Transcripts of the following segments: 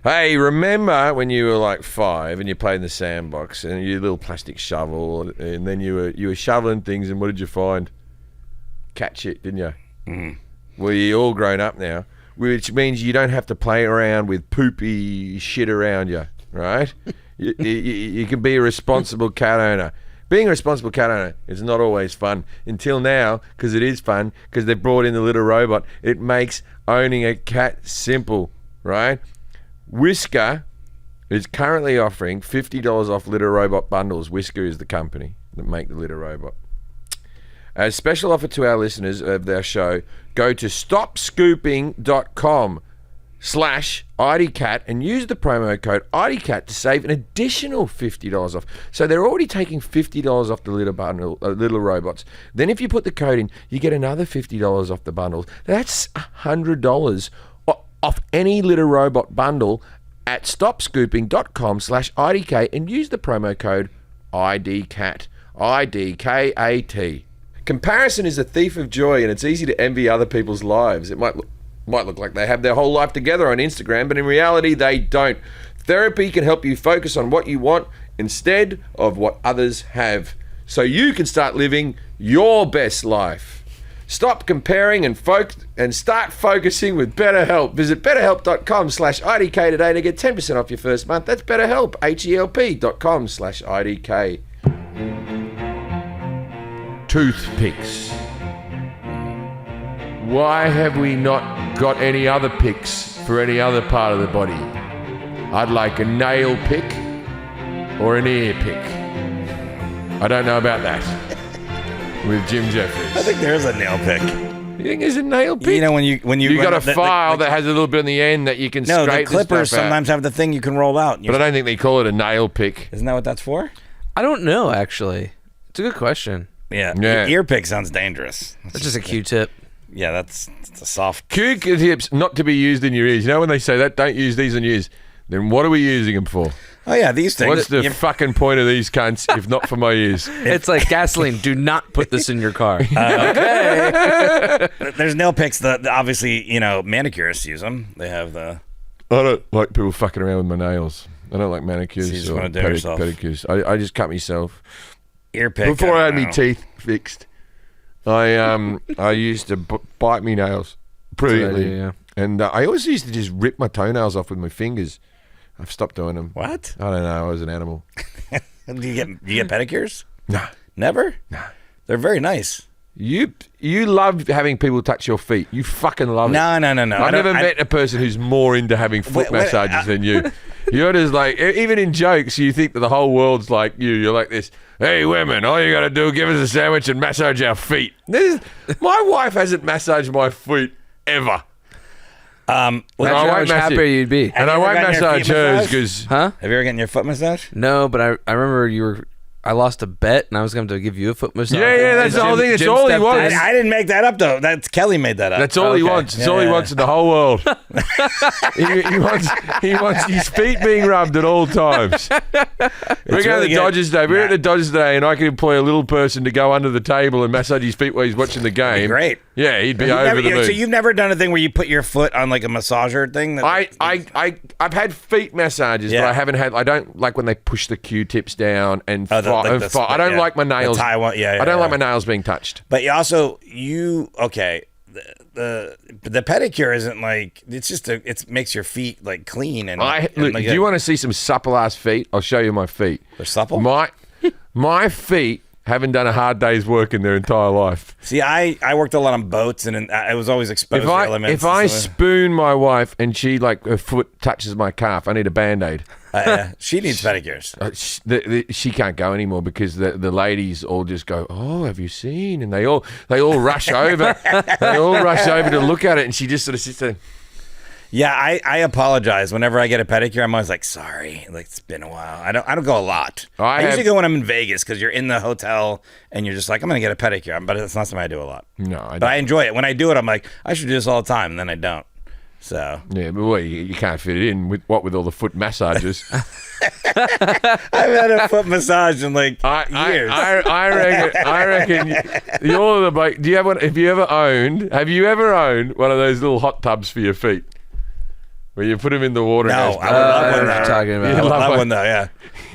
Hey, remember when you were like 5 and you played in the sandbox and your little plastic shovel, and then you were shoveling things, and what did you find? Cat shit, didn't you? Mm. Well, you're all grown up now, which means you don't have to play around with poopy shit around you, right? you can be a responsible cat owner. Being a responsible cat owner is not always fun. Until now, because it is fun, because they've brought in the litter robot, it makes owning a cat simple, right? Whisker is currently offering $50 off litter robot bundles. Whisker is the company that make the litter robot. As a special offer to our listeners of their show, go to stopscooping.com/IDCat and use the promo code IDCat to save an additional $50 off. So they're already taking $50 off the litter bundle, litter robots. Then if you put the code in, you get another $50 off the bundles. That's $100 off any litter robot bundle at stopscooping.com/IDK and use the promo code IDCAT. IDKAT. Comparison is a thief of joy, and it's easy to envy other people's lives. It might look like they have their whole life together on Instagram, but in reality they don't. Therapy can help you focus on what you want instead of what others have, so you can start living your best life. Stop comparing and start focusing with BetterHelp. Visit betterhelp.com/IDK today to get 10% off your first month. That's BetterHelp, HELP.com/IDK. Toothpicks. Why have we not got any other picks for any other part of the body? I'd like a nail pick or an ear pick. I don't know about that. With Jim Jefferies. I think there is a nail pick. You think there's a nail pick? You know, when you got a file that has a little bit on the end that you can scrape. No, the clippers sometimes have the thing you can roll out. But I don't think they call it a nail pick. Isn't that what that's for? I don't know, actually. It's a good question. Yeah. Ear pick sounds dangerous. That's just a Q-tip. Yeah, that's a soft. Q-tips not to be used in your ears. You know when they say that, don't use these in your ears. Then what are we using them for? Oh, yeah, these things. What's the fucking point of these cunts if not for my ears? It's like gasoline. Do not put this in your car. Okay. There's nail picks that obviously, manicurists use them. They have the... I don't like people fucking around with my nails. I don't like manicures or pedicures. I just cut myself. Ear pick. Before I had my teeth fixed, I used to bite me nails brilliantly. Yeah. And I always used to just rip my toenails off with my fingers. I've stopped doing them. What? I don't know. I was an animal. Do you get pedicures? Nah. Never? Nah. They're very nice. You love having people touch your feet. You fucking love it. No. I've never met a person who's more into having foot massages than you. You're just like, even in jokes, you think that the whole world's like you. You're like this, hey, women, all you got to do is give us a sandwich and massage our feet. My wife hasn't massaged my feet ever. Imagine how much happier you'd be. And I won't massage hers because... Huh? Have you ever gotten your foot massage? No, but I remember I lost a bet and I was going to give you a foot massage. Yeah, that's the whole thing. That's all he wants. I didn't make that up, though. That's Kelly made that up. That's all he wants. That's all he wants in the whole world. he wants his feet being rubbed at all times. We're going to the Dodgers today. We're at the Dodgers today, and I can employ a little person to go under the table and massage his feet while he's watching the game. Great. Yeah, he'd be over the moon. So you've never done a thing where you put your foot on like a massager thing? I've had feet massages, but I haven't had. I don't like when they push the Q-tips down and I don't like my nails. I don't like my nails being touched. But you also the pedicure isn't like, it's just it makes your feet like clean and. Do you want to see some supple ass feet? I'll show you my feet. They're supple. My feet haven't done a hard day's work in their entire life. See, I worked a lot on boats, and I was always exposed to elements. If I spoon my wife and she her foot touches my calf, I need a Band-Aid. She needs pedicures. She can't go anymore because the ladies all just go, oh, have you seen? And they all rush over. They all rush over to look at it, and she just sort of sits there. Yeah, I apologize whenever I get a pedicure. I'm always like, sorry, like it's been a while. I don't go a lot. I usually go when I'm in Vegas because you're in the hotel and you're just like, I'm gonna get a pedicure, but it's not something I do a lot. No, but I enjoy it. When I do it, I'm like, I should do this all the time, and then I don't. So yeah, but you can't fit it in with all the foot massages. I've had a foot massage in like years. I reckon you're the bloke. Do you have one? Have you ever owned one of those little hot tubs for your feet? where you put them in the water. No, and I would love one. You're talking about. I would love one though. Yeah,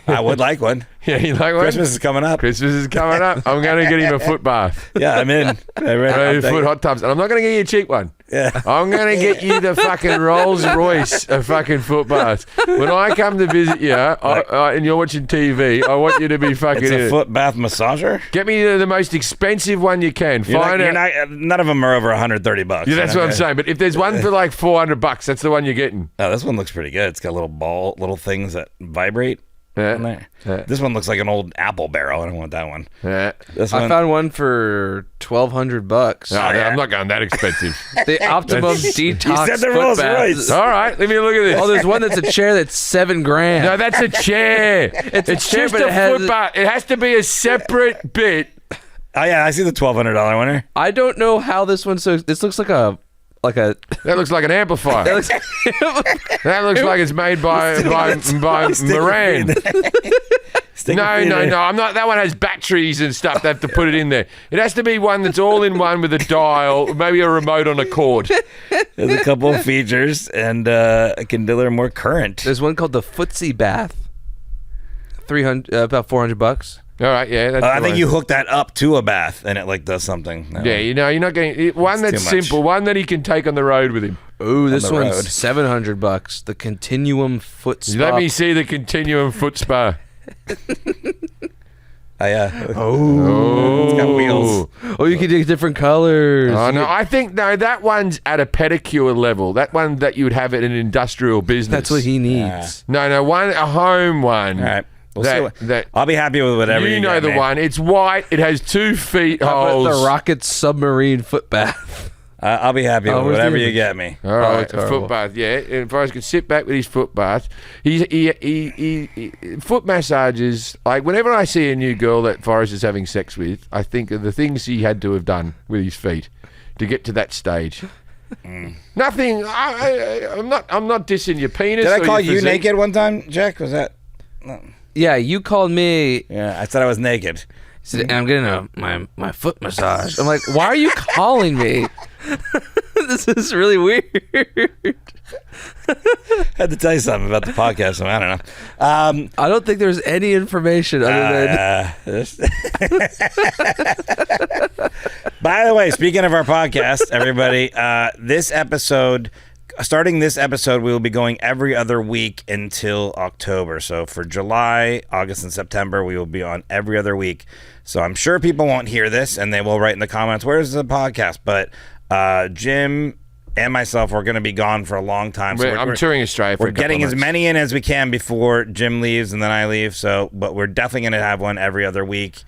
I would like one. Yeah, you like one? Christmas is coming up. Christmas is coming up. I'm going to get him a foot bath. Yeah, I'm in. Foot hot tubs. And I'm not going to get you a cheap one. Yeah. I'm going to get you the fucking Rolls Royce of fucking foot baths. When I come to visit you and you're watching TV, I want you to be fucking It's in a it. foot bath massager. Get me the most expensive one you can. None of them are over $130. Yeah, that's what I'm saying. But if there's one for like $400, that's the one you're getting. Oh, this one looks pretty good. It's got little things that vibrate. Yeah. This one looks like an old apple barrel. I don't want that one. Yeah. I found one for $1,200. No, I'm not going that expensive. The Optimum Detox You said the foot Rolls bath. Royce. All right, let me look at this. Oh, there's one that's a chair that's $7,000. No, that's a chair. It's a chair, just but a it has- foot bath. It has to be a separate bit. Oh yeah, I see the $1,200 one here. I don't know how this one. So this looks like a. That looks like an amplifier. That looks like it's made by Moran. No, I'm not. That one has batteries and stuff. They have to put it in there. It has to be one that's all in one with a dial, maybe a remote on a cord. There's a couple of features, and it can deliver more current. There's one called the Footsie Bath. About $400. All right, yeah. That's I the think one. you hook that up to a bath, and it like does something. No. Yeah, you're not getting one that's too much. simple, one that he can take on the road with him. Ooh, this the one's road. $700. The Continuum Foot Spa. Let me see the Continuum foot spa. Oh, it's got wheels. Oh, you can do different colors. Oh no, I think that one's at a pedicure level. That one that you would have at an industrial business. That's what he needs. No, a home one. All right. We'll That- see that- I'll be happy with whatever you know get the me. one. It's white. It has 2 feet How holes. about the Rocket Submarine Foot Bath? I'll be happy with where's whatever the you image? get me. All right, it's a horrible. foot bath. Yeah, and Forrest could sit back with his foot bath. He foot massages. Like whenever I see a new girl that Forrest is having sex with, I think of the things he had to have done with his feet to get to that stage. Nothing. I'm not dissing your penis. Did I or call your you physique. naked one time, Jack? Was that? Yeah, you called me. Yeah, I said I was naked. He said, I'm getting my foot massage. I'm like, why are you calling me? This is really weird. I had to tell you something about the podcast. So I don't know. I don't think there's any information other than. By the way, speaking of our podcast, everybody, starting this episode, we will be going every other week until October. So for July, August, and September, we will be on every other week. So I'm sure people won't hear this, and they will write in the comments, "Where's the podcast?" But Jim and myself, we're going to be gone for a long time. So I'm touring Australia. For we're a couple getting of as months. many in as we can before Jim leaves and then I leave. So, but we're definitely going to have one every other week,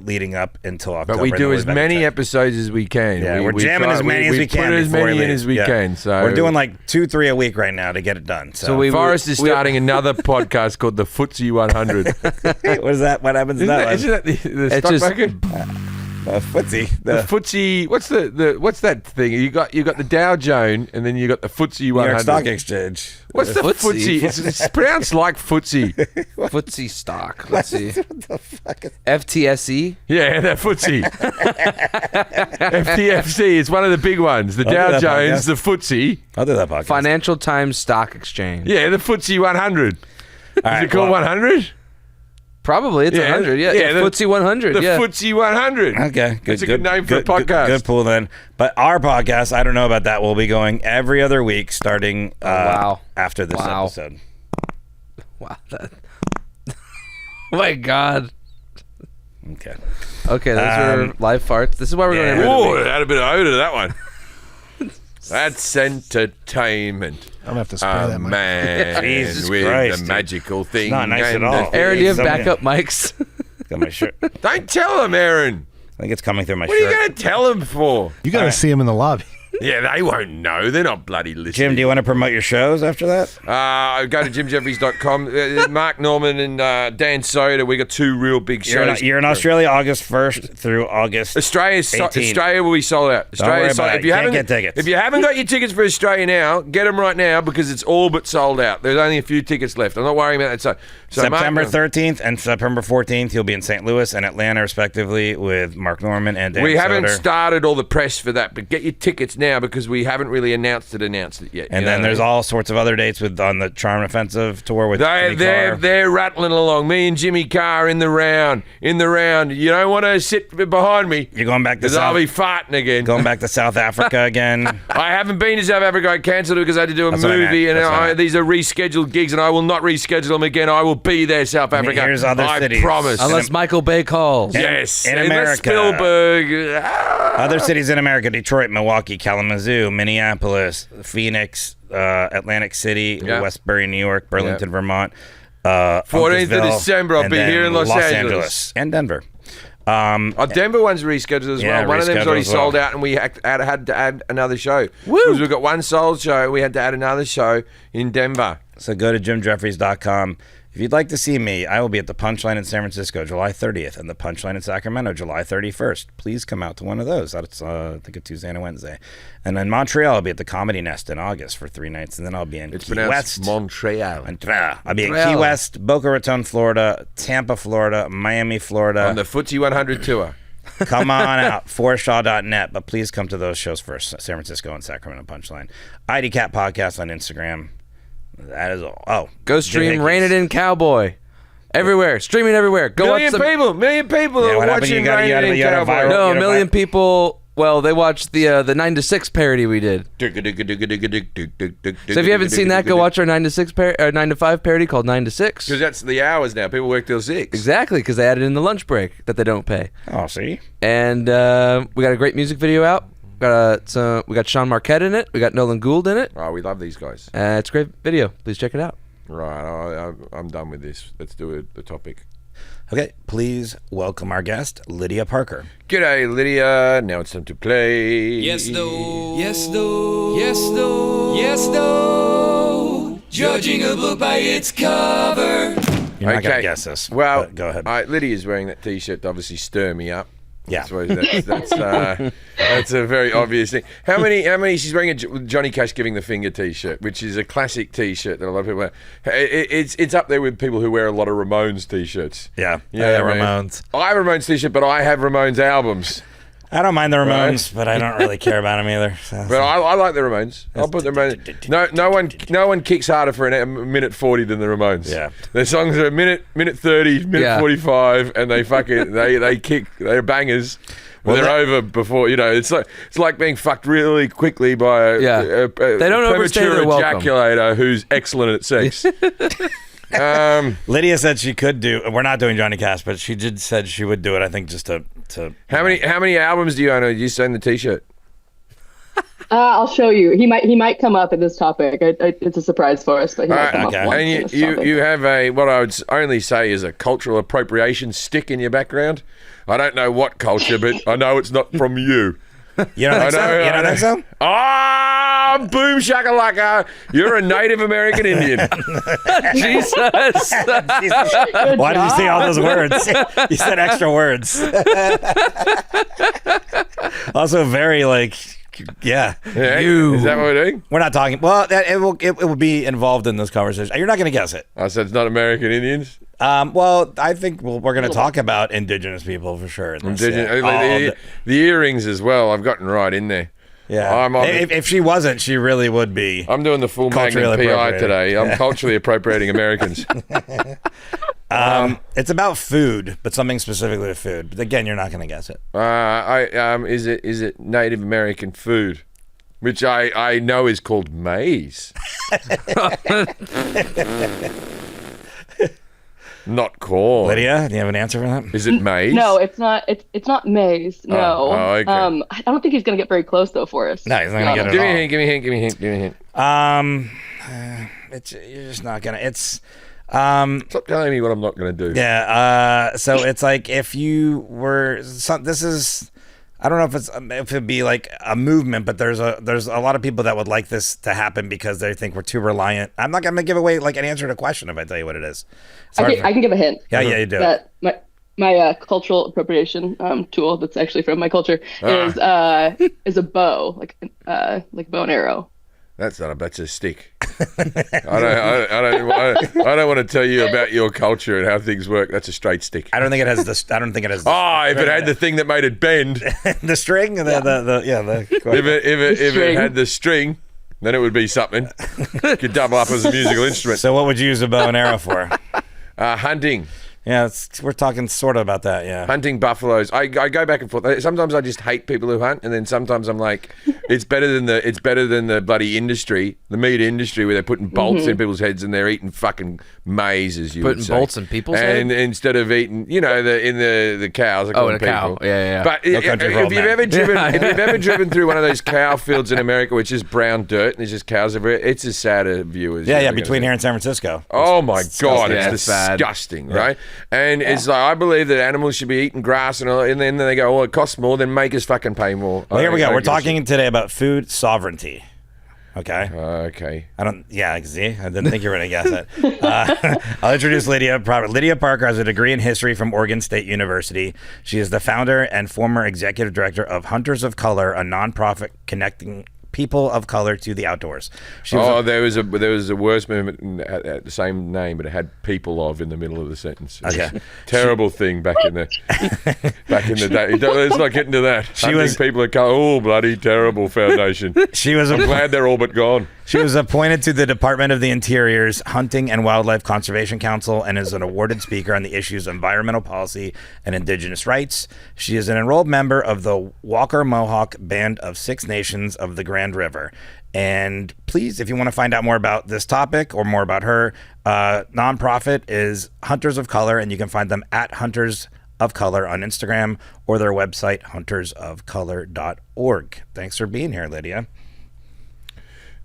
leading up until October. But we and do then as we're back many to check. episodes as we can. Yeah, we're jamming as many as we can. Put as before many he in leaves. as we Yeah. can. So we're doing like 2-3 a week right now to get it done. So, Forrest is starting another podcast called the Footsie 100. what is that? What happens to that? Isn't that the It's stock just- market? Footsie. The Footsie. What's what's that thing? You got the Dow Jones, and then you got the Footsie New 100. York Stock Exchange. What's the Footsie? Footsie? It's pronounced like Footsie. Footsie stock. Let's see. FTSE. Yeah, that Footsie. FTFC. It's one of the big ones. The do Dow that Jones, podcast. the Footsie. I'll do that podcast. Financial Times Stock Exchange. Yeah, the Footsie 100. All right, Is it called well, 100? Probably. It's Yeah. 100. Yeah. Yeah, the- FTSE 100. The yeah. Footsie 100. Okay, That's a good name for a podcast. Good pool then. But our podcast, I don't know about that. We'll be going every other week starting wow. after this Wow. episode. Wow. Oh my God. Okay. Okay, those are live farts. This is why we're going every other Oh, week. it had a bit of odor to that one. That's entertainment. I'm gonna have to spray A that mic. man Jesus with Christ, the dude. magical thing. not nice at and the all. thing. Aaron, do you have Somebody- backup mics? Got my shirt. I Don't tell them, Aaron. think it's coming through my What are you shirt. going to tell them for? You gotta see him in the lobby. Yeah, they won't know. They're not bloody listening. Jim, do you want to promote your shows after that? Go to jimjefferies.com. Mark Norman and Dan Soda. We got 2 real big shows. You're in Australia August 1st through August. Australia will be sold out. Don't worry Australia's sold about out. it. You can't get tickets. If you haven't got your tickets for Australia now, get them right now because it's all but sold out. There's only a few tickets left. I'm not worrying about that. So September Mark, 13th and September 14th, he'll be in St. Louis and Atlanta, respectively, with Mark Norman and Dan we haven't Soder. started all the press for that, but get your tickets now because we haven't really announced it yet. And then there's all sorts of other dates on the Charm Offensive tour with they're rattling along. Me and Jimmy Carr in the round. You don't want to sit behind me. You're going back to I'll be farting again. Going back to South Africa again. I haven't been to South Africa. I cancelled it because I had to do a movie, and these are rescheduled gigs, and I will not reschedule them again. I will be there, South Africa. Here's other cities. I promise. Unless Michael Bay calls. Yes. In Unless America. Spielberg. Other cities in America: Detroit, Milwaukee, Kalamazoo, Minneapolis, Phoenix, Atlantic City, Westbury, New York, Burlington, Vermont. 14th of December, I'll be here in Los Angeles. And Denver. Denver one's rescheduled as well. One of them's already sold out, and we had to add another show. Because we've got one sold show, we had to add another show in Denver. So go to jimjefferies.com. If you'd like to see me, I will be at the Punchline in San Francisco July 30th and the Punchline in Sacramento July 31st. Please come out to one of those. That's I think a Tuesday and a Wednesday. And in Montreal, I'll be at the Comedy Nest in August for 3 nights, and then I'll be in Key West. Montreal. I'll be in Key West, Boca Raton, Florida, Tampa, Florida, Miami, Florida. On the Footsie 100 tour. Come on out, forrestshaw.net. But please come to those shows first, San Francisco and Sacramento Punchline. ID Cat Podcast on Instagram. That is all. Oh, go stream Rain It In Cowboy. Everywhere. Streaming everywhere. Go Million people are watching Rain It In Cowboy. No, a million people. Well, they watched the 9 to 6 parody we did. So if you haven't seen that, go watch our 9 to 5 parody called 9 to 6. Because that's the hours now. People work till 6. Exactly, because they added in the lunch break that they don't pay. Oh, see? And we got a great music video out. We got Sean Marquette in it. We got Nolan Gould in it. Oh, we love these guys. It's a great video. Please check it out. Right, I'm done with this. Let's do the topic. Okay, please welcome our guest, Lydia Parker. G'day, Lydia. Now it's time to play. Yes, no. Yes, no. Yes, no. Yes, no. Judging a book by its cover. You're not going to guess this. Well, go ahead. Lydia's wearing that T-shirt to obviously stir me up. Yeah, that's a very obvious thing. How many? She's wearing a Johnny Cash giving the finger T-shirt, which is a classic T-shirt that a lot of people wear. It's up there with people who wear a lot of Ramones T-shirts. Yeah, Ramones. I have a Ramones T-shirt, but I have Ramones albums. I don't mind the Ramones, but I don't really care about them either. But I like the Ramones. I'll put the Ramones. No one kicks harder for a minute 40 than the Ramones. Yeah, their songs are a minute 30, minute 45, and they kick. They're bangers. Well, they're over before it's like being fucked really quickly by a they don't overstay their welcome. Ejaculator who's excellent at sex. Lydia said she could do. We're not doing Johnny Cash, but she said she would do it. I think just to. How many albums do you own? Or you send the T-shirt? I'll show you. He might come up in this topic. It's a surprise for us, but he might come up. And you have what I would only say is a cultural appropriation stick in your background. I don't know what culture, but I know it's not from you. You don't think so? Oh, boom shakalaka. You're a Native American Indian. Jesus. Why did you say all those words? You said extra words. Also very yeah. Is that what we're doing? We're not talking. Well, it will be involved in this conversation. You're not going to guess it. I said it's not American Indians? Well, I think we're going to talk about indigenous people for sure. The earrings as well. I've gotten right in there. Yeah. If she wasn't, she really would be. I'm doing the full Magnum PI today. I'm culturally appropriating Americans. It's about food, but something specifically with food. But again, you're not going to guess it. Is it Native American food? Which I know is called maize. Not corn. Lydia, do you have an answer for that? Is it maize? No, it's not. It's not maize. No. Oh, okay. I don't think he's gonna get very close though, Forrest. No, he's not gonna get it at all. Give me a hint. You're just not gonna. It's. Stop telling me what I'm not gonna do. Yeah. So it's like if you were. This is. I don't know if it'd be like a movement, but there's a lot of people that would like this to happen because they think we're too reliant. I'm not gonna give away like an answer to a question if I tell you what it is. I can give a hint. Yeah, you do. That my cultural appropriation tool that's actually from my culture is a bow, like bow and arrow. That's a stick. I don't want to tell you about your culture and how things work. That's a straight stick. I don't think it has the. I don't think it has. If it had the thing that made it bend, the string, if it had the string, then it would be something. Could double up as a musical instrument. So what would you use a bow and arrow for? Hunting. Yeah, we're talking sort of about that, yeah. Hunting buffaloes. I go back and forth. Sometimes I just hate people who hunt, and then sometimes I'm like, it's better than the bloody industry, the meat industry, where they're putting bolts in people's heads and they're eating fucking maize, as you would say. Putting bolts in people's heads? And instead of eating, the cows. In a cow. Yeah. But if you've ever driven through one of those cow fields in America, which is brown dirt and there's just cows everywhere, it's as sad a view as between here and San Francisco. Oh my God, it's disgusting, right? And it's like, I believe that animals should be eating grass and then they go, it costs more, then make us fucking pay more. Well, here we go. We're talking today about food sovereignty. Okay. Okay. See, I didn't think you were going to guess it. I'll introduce Lydia. Lydia Parker has a degree in history from Oregon State University. She is the founder and former executive director of Hunters of Color, a nonprofit connecting people of color to the outdoors. There was a worse movement at the same name, but it had people of in the middle of the sentence. Okay. Terrible thing back in the day. Let's not get into that. People of color. Oh, bloody terrible foundation. I'm glad they're all but gone. She was appointed to the Department of the Interior's Hunting and Wildlife Conservation Council and is an awarded speaker on the issues of environmental policy and indigenous rights. She is an enrolled member of the Walker-Mohawk Band of Six Nations of the Grand River. And please, if you want to find out more about this topic or more about her, nonprofit is Hunters of Color, and you can find them at Hunters of Color on Instagram or their website, huntersofcolor.org. Thanks for being here, Lydia.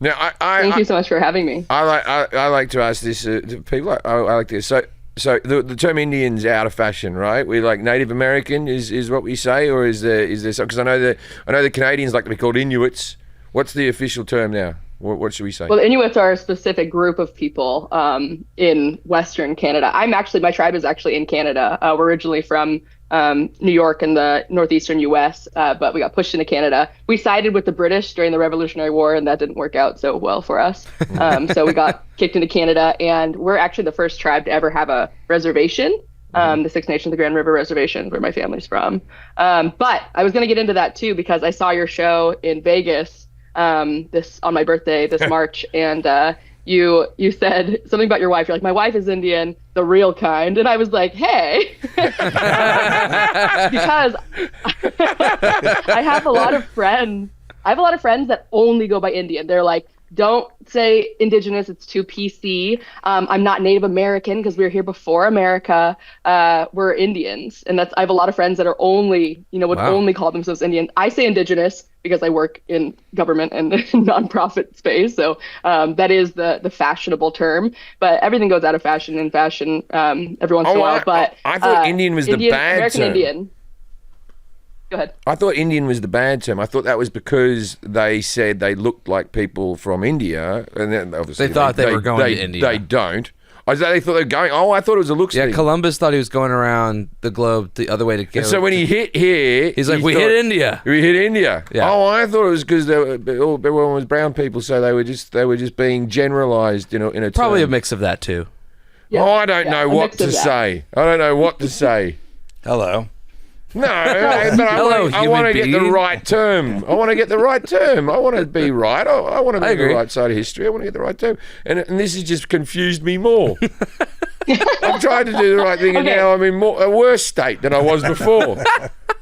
Now, thank you so much for having me. I like to ask this to people. I like this. So the term Indian's out of fashion, right? We like Native American is what we say, or is there some? Because I know the Canadians like to be called Inuits. What's the official term now? What should we say? Well, the Inuits are a specific group of people in Western Canada. My tribe is actually in Canada. We're originally from New York in the northeastern U.S., but we got pushed into Canada. We sided with the British during the Revolutionary War, and that didn't work out so well for us. So we got kicked into Canada, and we're actually the first tribe to ever have a reservation. The Six Nations, the Grand River Reservation, where my family's from. But I was going to get into that too, because I saw your show in Vegas on my birthday this March, and you said something about your wife. You're like, my wife is Indian, the real kind. And I was like, hey, because I have a lot of friends that only go by Indian. They're like, don't say Indigenous, it's too PC. I'm not Native American because we were here before America. We're Indians. And I have a lot of friends that are only call themselves Indian. I say Indigenous because I work in government and nonprofit space. So that is the fashionable term. But everything goes out of fashion every once in a while. But I thought Indian was the bad American term. Indian. Go ahead. I thought Indian was the bad term. I thought that was because they said they looked like people from India, and then obviously they thought they were going to India. They don't. They thought they were going. Oh, I thought it was a looks thing. Yeah, Columbus thought he was going around the globe the other way to Canada. So when he hit here, he's like, "We hit India. We hit India." Yeah. Oh, I thought it was because everyone was brown people, so they were just being generalized, in a probably term. a mix of that too. Yeah. I don't know what to say. I don't know what to say. Hello. No, but I want to get the right term. I want to get the right term. I want to be right. I want to be on the right side of history. I want to get the right term. And this has just confused me more. I'm trying to do the right thing, and now I'm in a worse state than I was before.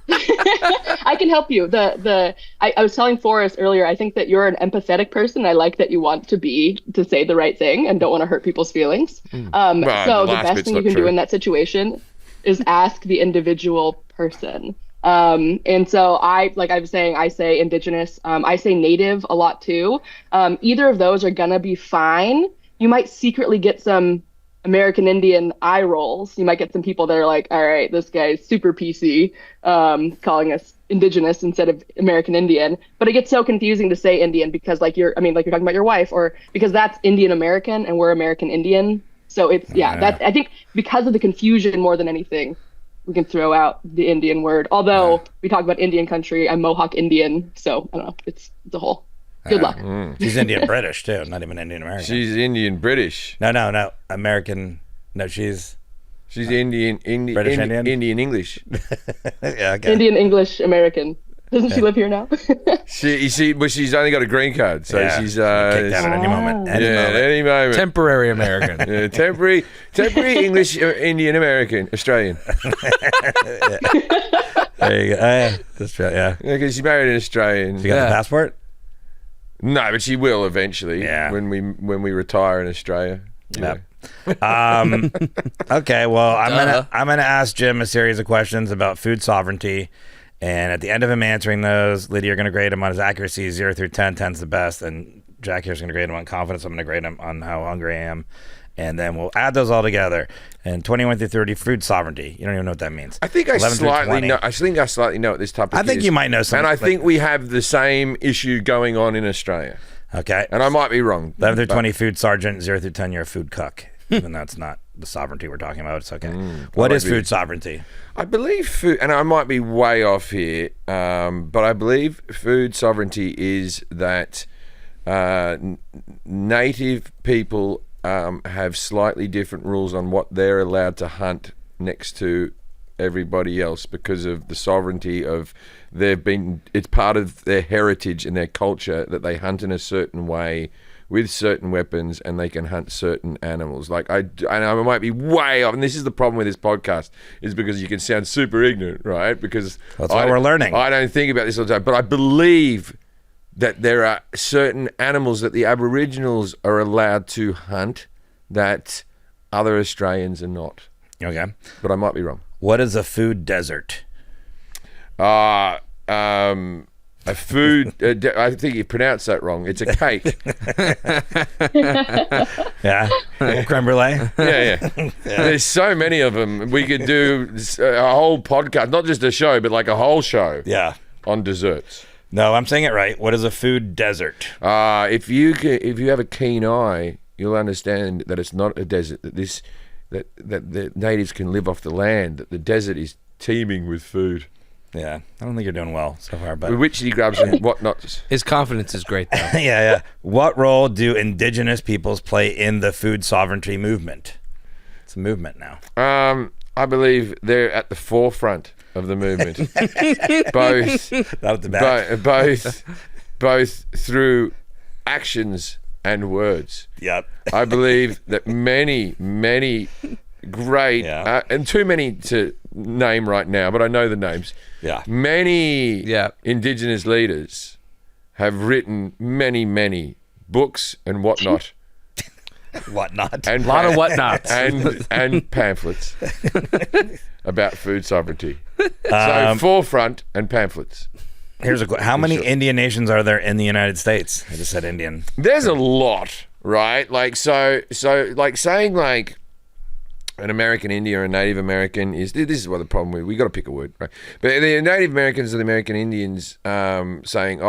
I can help you. I was telling Forrest earlier, I think that you're an empathetic person. I like that you want to say the right thing and don't want to hurt people's feelings. So the best thing you can do in that situation is ask the individual person. And so I was saying, I say Indigenous, I say Native a lot too. Either of those are gonna be fine. You might secretly get some American Indian eye rolls. You might get some people that are like, all right, this guy's super PC, calling us Indigenous instead of American Indian. But it gets so confusing to say Indian because you're talking about your wife, or because that's Indian American and we're American Indian. So it's, that's, I think because of the confusion more than anything, we can throw out the Indian word. Although we talk about Indian country, I'm Mohawk Indian. So I don't know, it's a whole Good luck. She's Indian British too, not even Indian American. She's Indian British. No, American. No, she's Indian British Indian? Indian English. yeah, okay. Indian English American. Doesn't she live here now? She's only got a green card, so she's kicked out at any moment. Any moment. Temporary American. Yeah, temporary English, Indian American, Australian. There you go. That's right. Yeah. Because she married an Australian. You got the passport? No, but she will eventually. Yeah. When we retire in Australia. Yep. Okay. Well, I'm gonna ask Jim a series of questions about food sovereignty, and at the end of him answering those, Lydia, you're gonna grade him on his accuracy 0 through 10. 10's the best, and Jack here's gonna grade him on confidence. I'm gonna grade him on how hungry I am. And then we'll add those all together. And 21 through 30, food sovereignty. You don't even know what that means. I think I slightly know. I think I slightly know what this topic is. I think you might know something. And I think we have the same issue going on in Australia. Okay. And I might be wrong. 11 through 20, food sergeant. 0 through 10, you're a food cook. Even though it's not the sovereignty we're talking about, it's okay. What is food sovereignty? I believe food, and I might be way off here, but I believe food sovereignty is that native people have slightly different rules on what they're allowed to hunt next to everybody else because of the sovereignty of it's part of their heritage and their culture that they hunt in a certain way with certain weapons and they can hunt certain animals. Like I might be way off, and this is the problem with this podcast, is because you can sound super ignorant, right? Because that's what we're learning. I don't think about this all the time, but I believe that there are certain animals that the Aboriginals are allowed to hunt that other Australians are not. Okay. But I might be wrong. What is a food desert? A food, I think you pronounced that wrong. It's a cake. Yeah. Creme brulee? Yeah. There's so many of them. We could do a whole podcast, not just a show, but like a whole show. Yeah. On desserts. No, I'm saying it right. What is a food desert? If you have a keen eye, you'll understand that it's not a desert. That the natives can live off the land. That the desert is teeming with food. Yeah, I don't think you're doing well so far. But witchy grubs and whatnot. His confidence is great, though. Yeah. What role do Indigenous peoples play in the food sovereignty movement? It's a movement now. I believe they're at the forefront of the movement. both not at the back. both through actions and words. Yep. I believe that many great and too many to name right now, but I know the names. Yeah. Many Indigenous leaders have written many books and whatnot. Whatnot. And a lot of whatnots. And pamphlets about food sovereignty. So forefront and pamphlets. Here's how many Indian nations are there in the United States? I just said Indian. There's a lot, right? Like so like saying like an American Indian or a Native American is, this is what the problem with, we got to pick a word, right? But the Native Americans and the American Indians saying,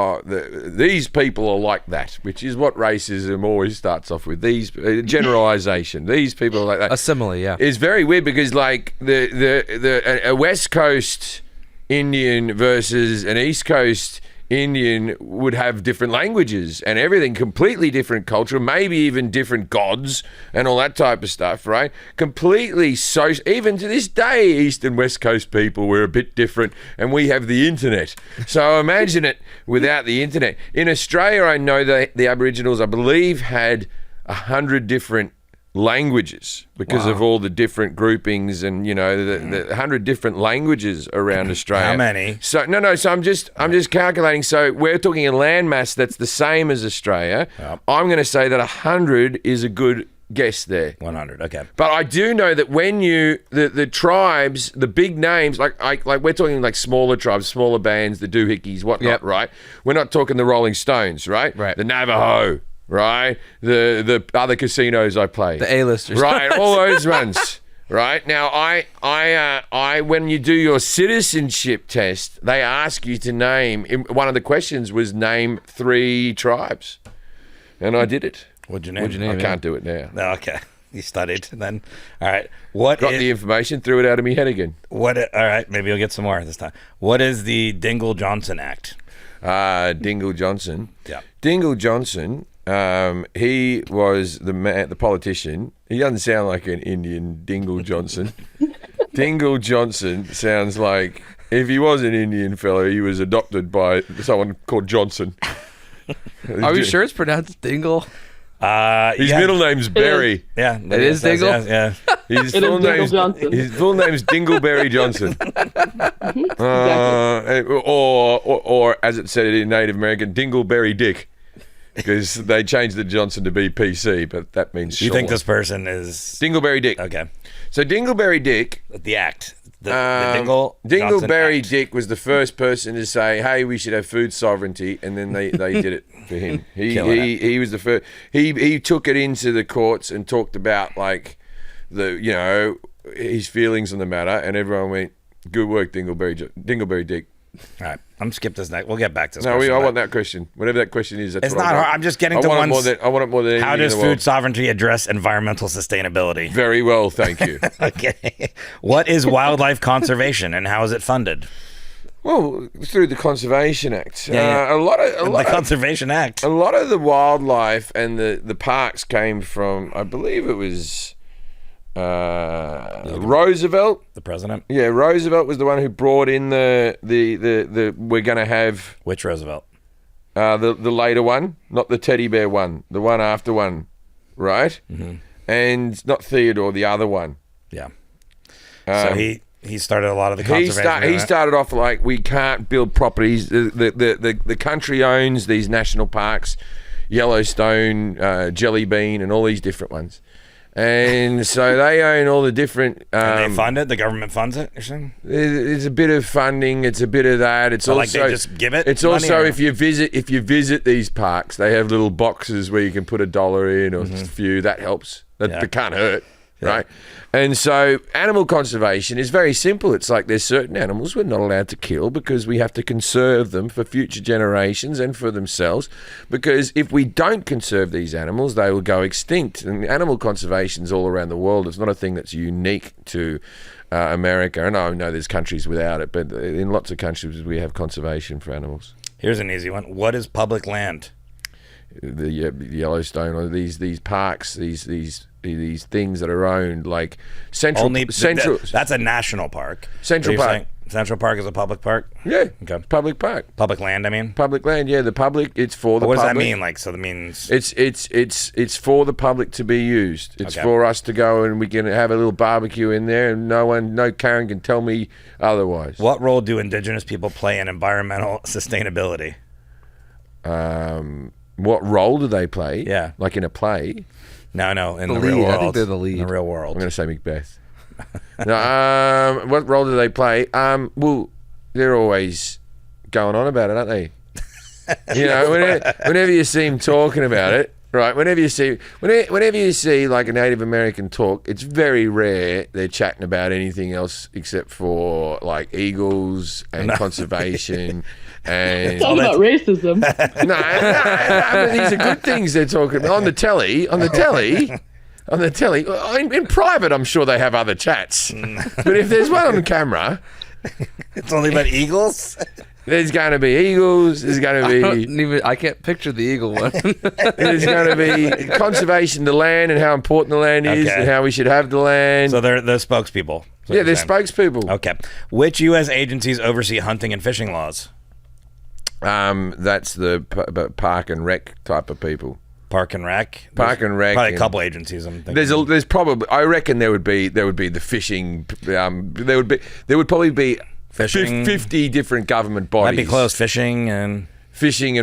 these people are like that, which is what racism always starts off with. These generalization, these people are like that. A simile, yeah. It's very weird because like a West Coast Indian versus an East Coast Indian would have different languages and everything, completely different culture, maybe even different gods and all that type of stuff, right? Completely so. Even to this day, East and West Coast people, we're a bit different, and we have the internet. So imagine it without the internet. In Australia, I know that the Aboriginals, I believe, had 100 different languages because of all the different groupings and the 100 different languages around Australia. How many? So so I'm just calculating. So we're talking a landmass that's the same as Australia. Yep. I'm going to say that 100 is a good guess there. 100, okay. But I do know that when the tribes, the big names, like we're talking like smaller tribes, smaller bands, the doohickeys, whatnot, right? We're not talking the Rolling Stones, right? Right. The Navajo. Right, the other casinos I play, the A-listers, right, all those ones, right. Now, I when you do your citizenship test, they ask you to name. One of the questions was name 3 tribes, and I did it. What'd you name? I can't do it now. No, okay. You studied, and then all right. Got the information, threw it out of my head again. All right, maybe you'll get some more this time. What is the Dingell-Johnson Act? Dingle Johnson. Yeah. Dingle Johnson, he was the politician. He doesn't sound like an Indian, Dingle Johnson. Dingle Johnson sounds like, if he was an Indian fellow, he was adopted by someone called Johnson. Are we sure it's pronounced Dingle? His middle name's Barry. Yeah, it is Dingle. Yeah. His full name's Dingleberry Johnson. Or as it said in Native American, Dingleberry Dick, because they changed the Johnson to be PC, but that means. You think this person is Dingleberry Dick? Okay. So Dingleberry Dick, the act. The Dingleberry act. Dick was the first person to say, "Hey, we should have food sovereignty," and then they did it for him. He was the first. He took it into the courts and talked about his feelings on the matter, and everyone went, "Good work, Dingleberry Dick." All right, I'm skip this next. We'll get back to this. No, I want that question. Whatever that question is, it's not hard. I'm just getting to ones. I want it more than anything. How does food sovereignty address environmental sustainability? Very well, thank you. Okay. What is wildlife conservation and how is it funded? Well, through the Conservation Act. Yeah. The Conservation Act. A lot of the wildlife and the parks came from, I believe it was Roosevelt, the president. Yeah, Roosevelt was the one who brought in the we're going to have. Which Roosevelt? The later one, not the teddy bear one, the one after one, right? Mm-hmm. And not Theodore, the other one. Yeah. So he started a lot of the conservation. He started off like, we can't build properties. The country owns these national parks, Yellowstone, Jelly Bean, and all these different ones. And so they own all the different. And they fund it. The government funds it. You're saying it's a bit of funding. It's a bit of that. It's also like they just give it. It's also if you visit these parks, they have little boxes where you can put $1 in or a few. That helps. That can't hurt, right? And so animal conservation is very simple. It's like there's certain animals we're not allowed to kill because we have to conserve them for future generations and for themselves. Because if we don't conserve these animals, they will go extinct. And animal conservation is all around the world. It's not a thing that's unique to America. And I know there's countries without it, but in lots of countries we have conservation for animals. Here's an easy one. What is public land? The Yellowstone, or these parks, these things that are owned, like Central. That's a national park. Central Park. Central Park is a public park. Yeah. Okay. Public park. Public land. I mean. Public land. Yeah. The public. It's for the public. What does public. that mean? Like, so that means it's for the public to be used. It's for us to go and we can have a little barbecue in there, and no Karen can tell me otherwise. What role do Indigenous people play in environmental sustainability? What role do they play? Yeah. Like in a play? No, in the real world. I think they're the lead. In the real world. I'm going to say Macbeth. No, what role do they play? Well, they're always going on about it, aren't they? You know, whenever you see them talking about it, right? Whenever you see like a Native American talk, it's very rare they're chatting about anything else except for like eagles and conservation. And it's all about racism. No, but these are good things they're talking about on the telly. In private, I'm sure they have other chats, but if there's one on camera, it's only about eagles. There's going to be eagles. There's going to be. I can't picture the eagle one. There's going to be conservation of the land and how important the land is and how we should have the land. So they're the spokespeople. Yeah, they're spokespeople. Okay. Which U.S. agencies oversee hunting and fishing laws? That's the park and rec type of people. Park and rec. Park and rec. Probably a couple agencies. I'm thinking. There's probably. I reckon there would be the fishing. There would probably be fishing. 50 different government bodies. Might be close. Fishing and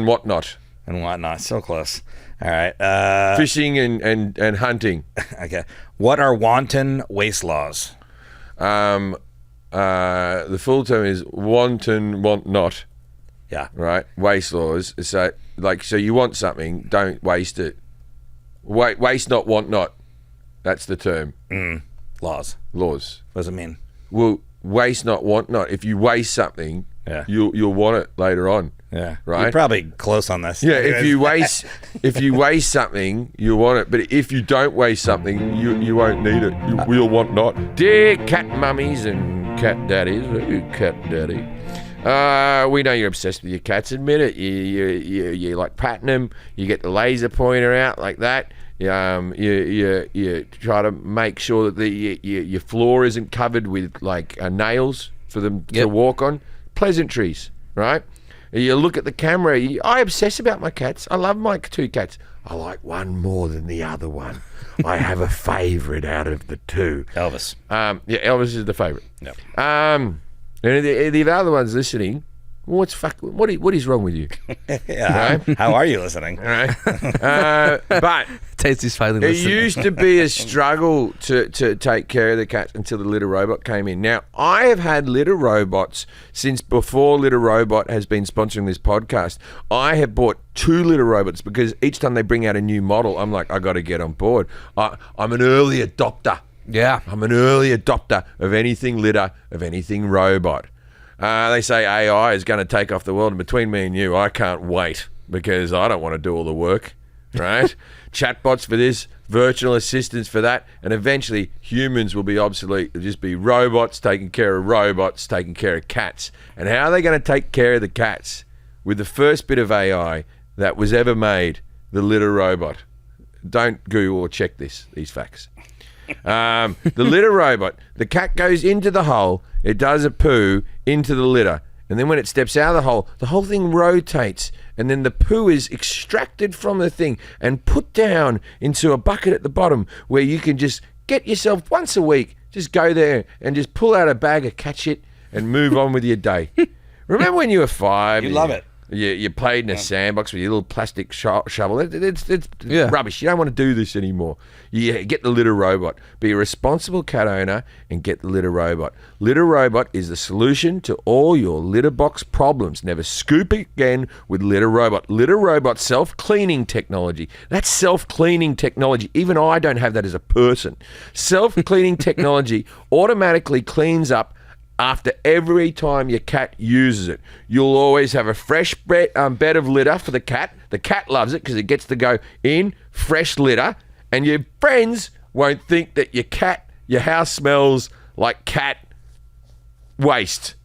whatnot. And whatnot. So close. All right. Fishing and hunting. Okay. What are wanton waste laws? The full term is wanton want not. Yeah. Right. Waste laws. So you want something, don't waste it. Waste not, want not. That's the term. Laws. Laws. What does it mean? Well, waste not, want not. If you waste something, you'll want it later on. Yeah. Right. You're probably close on this. Yeah. If you waste something, you'll want it. But if you don't waste something, you won't need it. You'll want not. Dear cat mummies and cat daddies, cat daddy. We know you're obsessed with your cats. Admit it. You like patting them. You get the laser pointer out like that. You try to make sure that your floor isn't covered with like nails for them to walk on. Pleasantries, right? You look at the camera. I obsess about my cats. I love my 2 cats. I like one more than the other one. I have a favourite out of the 2. Elvis. Elvis is the favourite. Yep. And the other ones listening, what is wrong with you? Yeah. Right? How are you listening? All right. But Tasty's finally listening. It used to be a struggle to take care of the cats until the litter robot came in. Now, I have had litter robots since before Litter Robot has been sponsoring this podcast. I have bought 2 litter robots because each time they bring out a new model, I'm like, I got to get on board. I'm an early adopter. Yeah. I'm an early adopter of anything litter, of anything robot. They say AI is going to take off the world, and between me and you, I can't wait because I don't want to do all the work, right? Chatbots for this, virtual assistants for that, and eventually humans will be obsolete. It'll just be robots taking care of robots, taking care of cats. And how are they going to take care of the cats? With the first bit of AI that was ever made, the litter robot. Don't Google or check these facts. The litter robot, the cat goes into the hole, it does a poo into the litter, and then when it steps out of the whole thing rotates, and then the poo is extracted from the thing and put down into a bucket at the bottom where you can just get yourself once a week, just go there and just pull out a bag of cat shit and move on with your day. Remember when you were 5? You love it. You played in a sandbox with your little plastic shovel. It's rubbish. You don't want to do this anymore. You get the litter robot. Be a responsible cat owner and get the litter robot. Litter robot is the solution to all your litter box problems. Never scoop again with litter robot. Litter robot self-cleaning technology. That's self-cleaning technology. Even I don't have that as a person. Self-cleaning technology automatically cleans up after every time your cat uses it. You'll always have a fresh bed of litter for the cat. The cat loves it because it gets to go in fresh litter, and your friends won't think that your house smells like cat waste.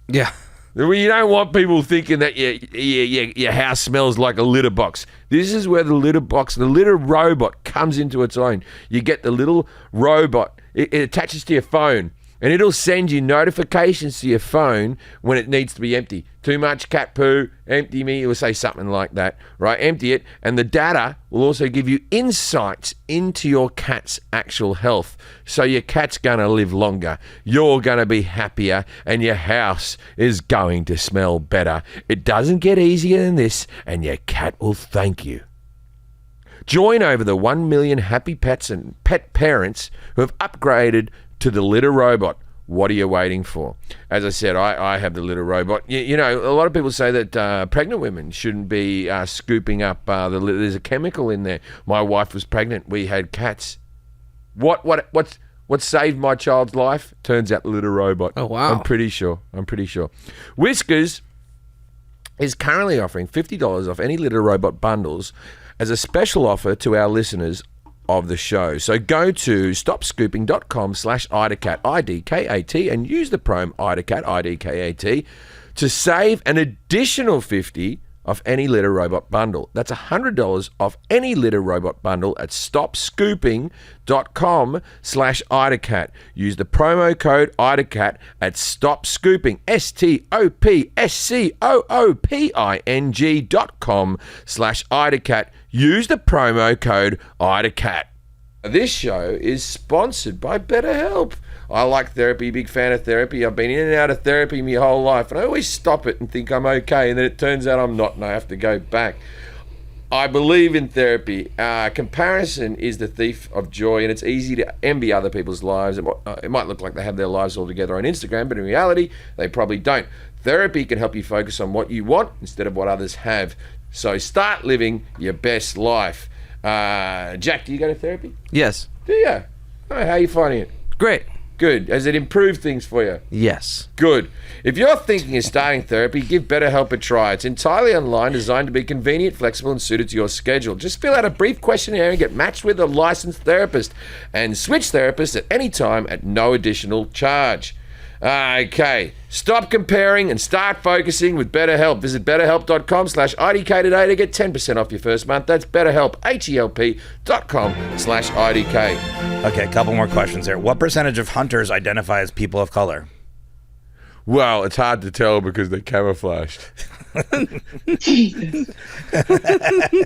Yeah. You don't want people thinking that your house smells like a litter box. This is where the litter robot comes into its own. You get the little robot. It attaches to your phone. And it'll send you notifications to your phone when it needs to be empty. Too much cat poo, empty me. It will say something like that, right? Empty it. And the data will also give you insights into your cat's actual health. So your cat's going to live longer. You're going to be happier. And your house is going to smell better. It doesn't get easier than this. And your cat will thank you. Join over the 1 million happy pets and pet parents who have upgraded to the litter robot. What are you waiting for? As I said, I have the litter robot. You know, a lot of people say that pregnant women shouldn't be scooping up the litter. There's a chemical in there. My wife was pregnant. We had cats. What saved my child's life? Turns out the litter robot. Oh, wow. I'm pretty sure. Whiskers is currently offering $50 off any litter robot bundles as a special offer to our listeners of the show. So go to stopscooping.com/IDACAT, IDKAT, and use the promo IDACAT, IDKAT, to save an additional $50 off any litter robot bundle. That's $100 off any litter robot bundle at stopscooping.com/IDACAT. Use the promo code IDACAT at stopscooping, stopscooping.com/IDACAT. Use the promo code IDACAT. This show is sponsored by BetterHelp. I like therapy, big fan of therapy. I've been in and out of therapy my whole life, and I always stop it and think I'm okay, and then it turns out I'm not, and I have to go back. I believe in therapy. Comparison is the thief of joy, and it's easy to envy other people's lives. It might look like they have their lives all together on Instagram, but in reality, they probably don't. Therapy can help you focus on what you want instead of what others have. So start living your best life. Jack, do you go to therapy? Yes. Do you? Oh, how are you finding it? Great. Good. Has it improved things for you? Yes. Good. If you're thinking of starting therapy, give BetterHelp a try. It's entirely online, designed to be convenient, flexible, and suited to your schedule. Just fill out a brief questionnaire and get matched with a licensed therapist, and switch therapists at any time at no additional charge. Okay. Stop comparing and start focusing with BetterHelp. Visit betterhelp.com/IDK today to get 10% off your first month. That's BetterHelp, HELP.com/IDK. Okay, a couple more questions here. What percentage of hunters identify as people of color? Well, it's hard to tell because they're camouflaged. Jesus.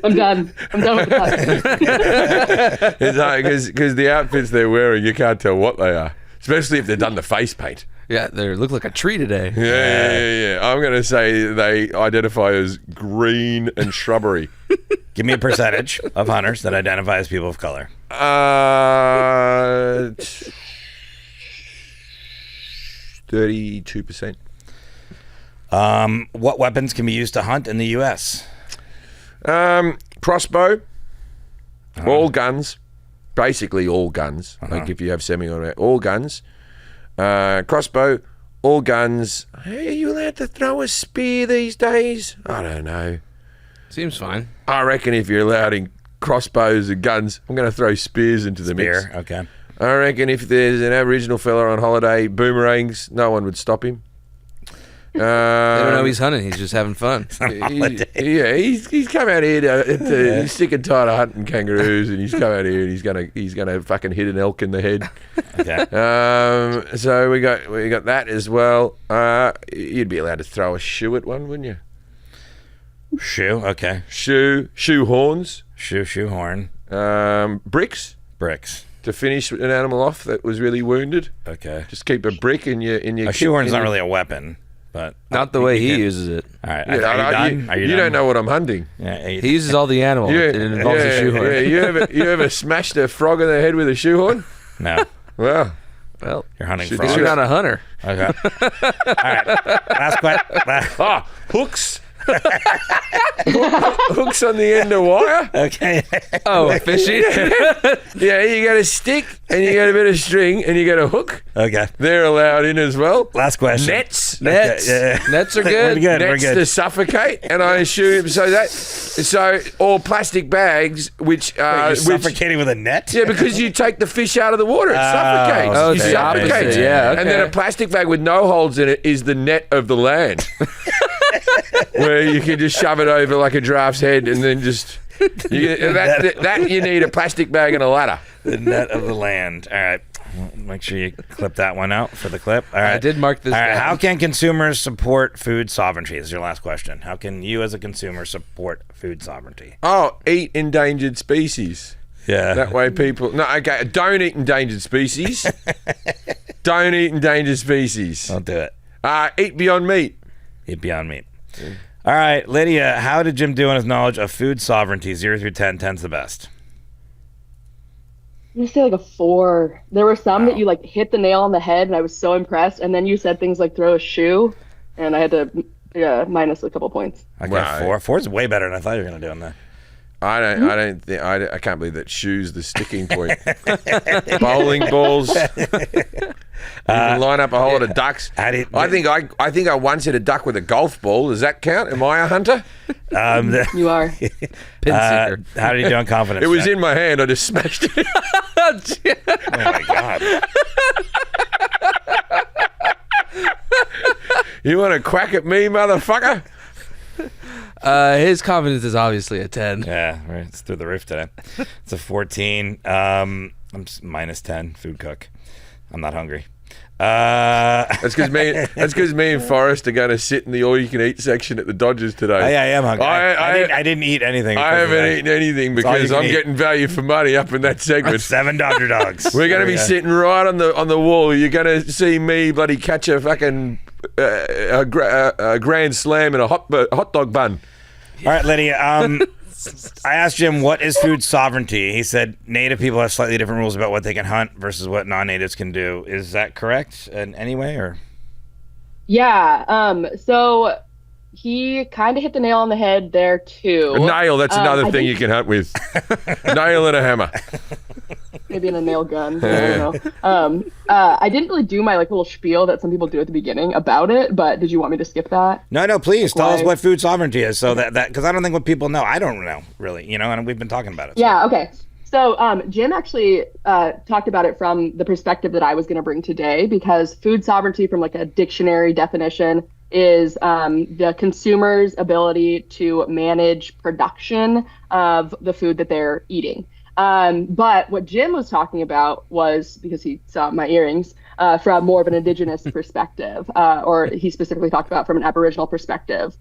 I'm done with that. It's hard because the outfits they're wearing, you can't tell what they are, especially if they've done the face paint. Yeah, they look like a tree today. Yeah. I'm going to say they identify as green and shrubbery. Give me a percentage of hunters that identify as people of color. 32%. What weapons can be used to hunt in the U.S.? Crossbow, all guns, basically all guns. Like if you have semi-automatic, all guns. Crossbow, all guns. Hey, are you allowed to throw a spear these days? I don't know. Seems fine. I reckon if you're allowed in crossbows and guns, I'm going to throw spears into the mix. Okay. I reckon if there's an Aboriginal fella on holiday, boomerangs, no one would stop him. They don't know he's hunting. He's just having fun. He's come out here he's sick and tired of hunting kangaroos, and he's come out here and he's gonna fucking hit an elk in the head. Okay. So we got that as well. You'd be allowed to throw a shoe at one, wouldn't you? Shoe. Okay. Shoe horns. Shoe horn. Bricks to finish an animal off that was really wounded. Okay. Just keep a brick in your. A shoe horn's not really a weapon. But not the way he uses it. All right. Yeah, are you done? Are you done? don't know what I'm hunting. Yeah, he uses all the animal. It involves a shoehorn. Yeah, you ever smashed a frog in the head with a shoehorn? No. Well, you're hunting I frogs. guess you're not a hunter. Okay. All right. Last question. Hooks. Hooks on the end of wire. Okay. Oh, fishing? Yeah, you got a stick and you got a bit of string and you got a hook. Okay. They're allowed in as well. Last question. Nets. Nets. Okay, yeah. Nets are good. We're Nets good. to suffocate, and I assume so all plastic bags which You're suffocating with a net? Yeah, because you take the fish out of the water, it suffocates. Oh, You it's the suffocate. opposite. Yeah, okay. And then a plastic bag with no holes in it is the net of the land. Where you can just shove it over like a giraffe's head and then just... that you need a plastic bag and a ladder. The net of the land. All right. Make sure you clip that one out for the clip. All right. I did mark this All right. down. How can consumers support food sovereignty? This is your last question. How can you as a consumer support food sovereignty? Oh, eat endangered species. Yeah. That way people... No, okay, don't eat endangered species. Don't eat endangered species. Don't do it. Eat Beyond Meat. Eat Beyond Meat. All right, Lydia, how did Jim do on his knowledge of food sovereignty? 0 through 10. 10's the best. I'm gonna say like a 4. There were some that you like hit the nail on the head, and I was so impressed. And then you said things like throw a shoe, and I had to minus a couple points. Okay, Right. 4. 4's way better than I thought you were going to do on that. I can't believe that shoe's the sticking point. Bowling balls. You can line up a whole lot of ducks. I think I once hit a duck with a golf ball. Does that count? Am I a hunter? You are. Pin seeker. How did you do on confidence? It was in my hand. I just smashed it. Oh my god! You want to quack at me, motherfucker? His confidence is obviously a 10. Yeah, right. It's through the roof today. It's a 14. I'm minus 10. Food cook. I'm not hungry. That's because me and Forrest are going to sit in the all-you-can-eat section at the Dodgers today. I am hungry. I didn't eat anything. I haven't eaten anything because I'm getting value for money up in that segment. 7 Dodger dogs. We're going to be sitting right on the wall. You're going to see me bloody catch a fucking a grand slam in a hot dog bun. All right, Lydia. I asked Jim, what is food sovereignty? He said Native people have slightly different rules about what they can hunt versus what non-natives can do. Is that correct in any way, or? Yeah. So he kind of hit the nail on the head there too. A nail. That's another thing you can hunt with. Nail and a hammer. Maybe in a nail gun. I don't know. I didn't really do my little spiel that some people do at the beginning about it, but did you want me to skip that? No, please tell us what food sovereignty is, so that because I don't think what people know. I don't know really, and we've been talking about it. Yeah. Okay. So Jim actually talked about it from the perspective that I was going to bring today, because food sovereignty from like a dictionary definition is the consumer's ability to manage production of the food that they're eating. But what Jim was talking about was, because he saw my earrings, from more of an Indigenous perspective, or he specifically talked about from an Aboriginal perspective,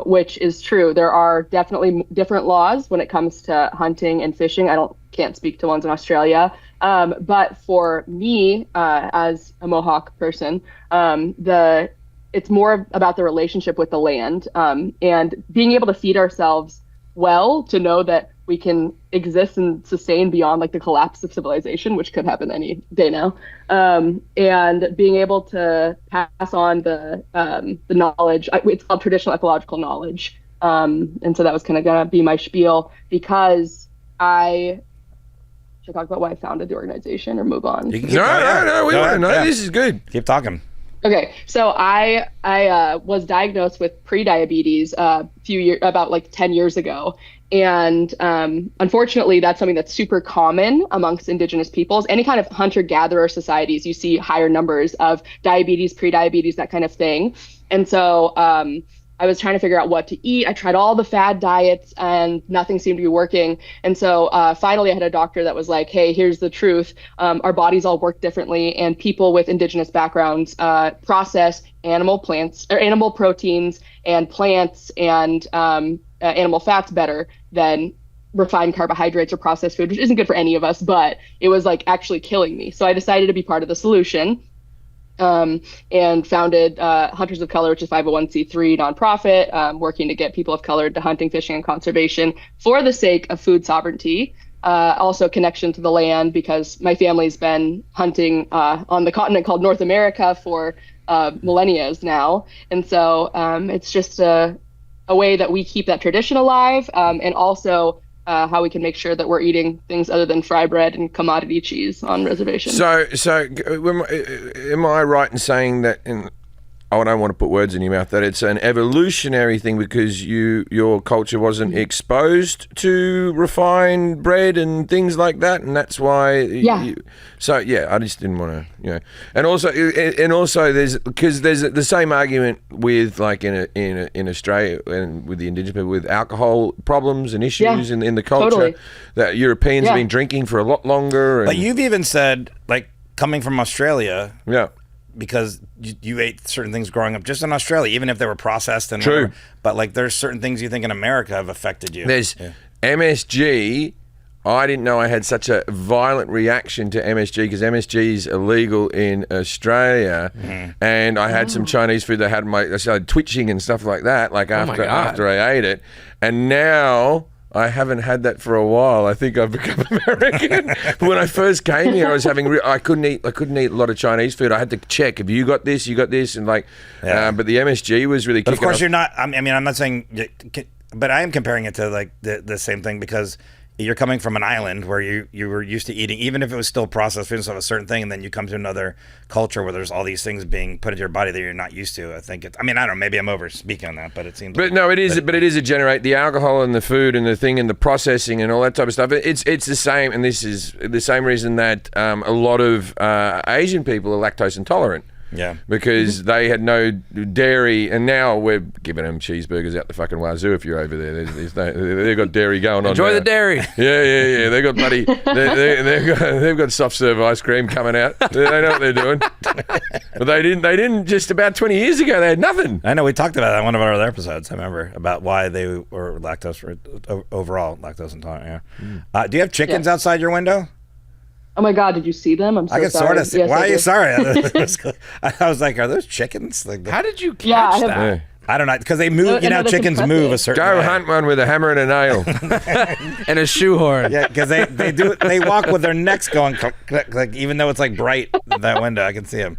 which is true. There are definitely different laws when it comes to hunting and fishing. Can't speak to ones in Australia. But for me, as a Mohawk person, it's more about the relationship with the land, and being able to feed ourselves well, to know that we can exist and sustain beyond like the collapse of civilization, which could happen any day now, and being able to pass on the knowledge. It's called traditional ecological knowledge, and so that was kind of gonna be my spiel, because should I talk about why I founded the organization or move on? No, we want to know. This is good. Keep talking. Okay, so I was diagnosed with pre-diabetes about like 10 years ago. And unfortunately, that's something that's super common amongst Indigenous peoples. Any kind of hunter-gatherer societies, you see higher numbers of diabetes, pre-diabetes, that kind of thing. And so I was trying to figure out what to eat. I tried all the fad diets and nothing seemed to be working. And so finally I had a doctor that was like, hey, here's the truth. Our bodies all work differently, and people with Indigenous backgrounds process animal proteins and plants and animal fats better than refined carbohydrates or processed food, which isn't good for any of us, but it was like actually killing me. So I decided to be part of the solution. And founded Hunters of Color, which is a 501c3 nonprofit, working to get people of color to hunting, fishing, and conservation for the sake of food sovereignty. Also connection to the land, because my family's been hunting on the continent called North America for millennia now. And so it's just a way that we keep that tradition alive, and also how we can make sure that we're eating things other than fry bread and commodity cheese on reservations. So am I right in saying that, I don't want to put words in your mouth, that it's an evolutionary thing because your culture wasn't exposed to refined bread and things like that, and that's why I just didn't want to, and also there's the same argument with, like, in Australia and with the Indigenous people, with alcohol problems and issues in the culture, totally. That Europeans have been drinking for a lot longer. But you've even said, like, coming from Australia, because you ate certain things growing up just in Australia, even if they were processed and true. Whatever. But like, there's certain things you think in America have affected you. There's MSG. I didn't know I had such a violent reaction to MSG, because MSG is illegal in Australia, and I had some Chinese food that I started twitching and stuff like that, like after I ate it, and now I haven't had that for a while. I think I've become American. But when I first came here, I couldn't eat a lot of Chinese food. I had to check, have you got this, and like, but the MSG was really. But of course, off. you're not. I mean, I'm not saying, but I am comparing it to like the same thing, because you're coming from an island where you were used to eating, even if it was still processed foods of a certain thing, and then you come to another culture where there's all these things being put into your body that you're not used to. I think I don't know, maybe I'm over speaking on that, but it seems. But no, it is. But it is a generate the alcohol and the food and the thing and the processing and all that type of stuff. It's the same, and this is the same reason that a lot of Asian people are lactose intolerant. Yeah, because they had no dairy, and now we're giving them cheeseburgers out the fucking wazoo. If you're over there, they've got dairy going on. Enjoy the dairy. Yeah. They got bloody. They've got soft serve ice cream coming out. They know what they're doing. But they didn't. Just about 20 years ago, they had nothing. I know, we talked about that in one of our other episodes. I remember about why they were overall lactose intolerant. Yeah. Do you have chickens outside your window? Oh my God, did you see them? I'm so sorry. I can sort of see. Yes, why are you sorry? I was like, are those chickens? Like, how did you catch that? I don't know, because they move. Chickens move a certain way. Go hunt one with a hammer and a nail and a shoehorn. Yeah, because they walk with their necks going click, click, like, even though it's like bright that window, I can see them.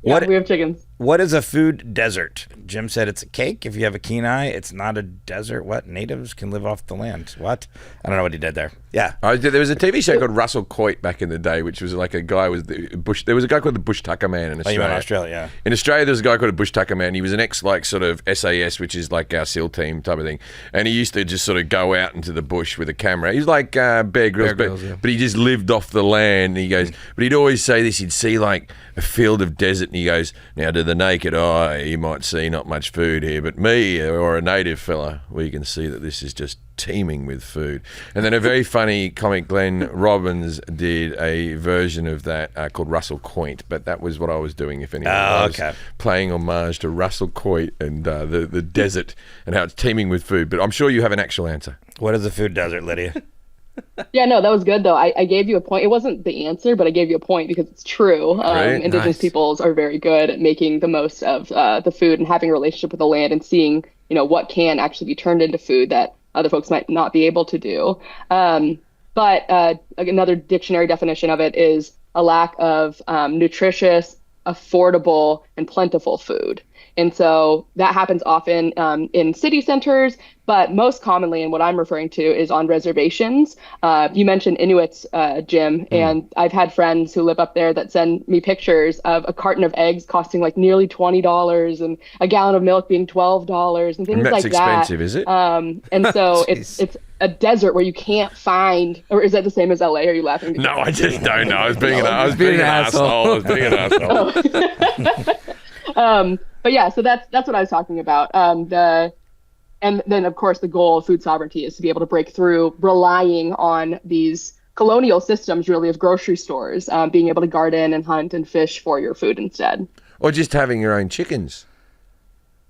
We have chickens. What is a food desert? Jim said it's a cake. If you have a keen eye, it's not a desert. What? Natives can live off the land. What? I don't know what he did there. Yeah. There was a TV show called Russell Coit back in the day, which was like a guy with the bush. There was a guy called the Bush Tucker Man in Australia. Oh, you meant Australia, yeah. In Australia, there was a guy called the Bush Tucker Man. He was an ex, like, sort of SAS, which is like our SEAL team type of thing. And he used to just sort of go out into the bush with a camera. He's like Bear Grylls, but he just lived off the land. And he goes, but he'd always say this. He'd see like a field of desert, and he goes, now to the naked eye, you might see not much food here, but me or a native fella, we can see that this is just teeming with food. And then a very funny comic, Glenn Robbins, did a version of that called Russell Coit, but that was what I was doing, if anyone was playing homage to Russell Coit and the desert and how it's teeming with food. But I'm sure you have an actual answer. What is a food desert, Lydia? Yeah, no, that was good though. I gave you a point. It wasn't the answer, but I gave you a point because it's true. Indigenous peoples are very good at making the most of the food and having a relationship with the land and seeing, what can actually be turned into food that other folks might not be able to do. But another dictionary definition of it is a lack of nutritious, affordable, and plentiful food. And so that happens often in city centers, but most commonly, and what I'm referring to, is on reservations. You mentioned Inuits, Jim, and I've had friends who live up there that send me pictures of a carton of eggs costing like nearly $20 and a gallon of milk being $12 and things like that. That's expensive, is it? And so it's a desert where you can't find, or is that the same as LA? Are you laughing? No, I just don't know. I was being an asshole. But yeah, so that's what I was talking about. And then of course the goal of food sovereignty is to be able to break through relying on these colonial systems, really, of grocery stores, being able to garden and hunt and fish for your food instead. Or just having your own chickens.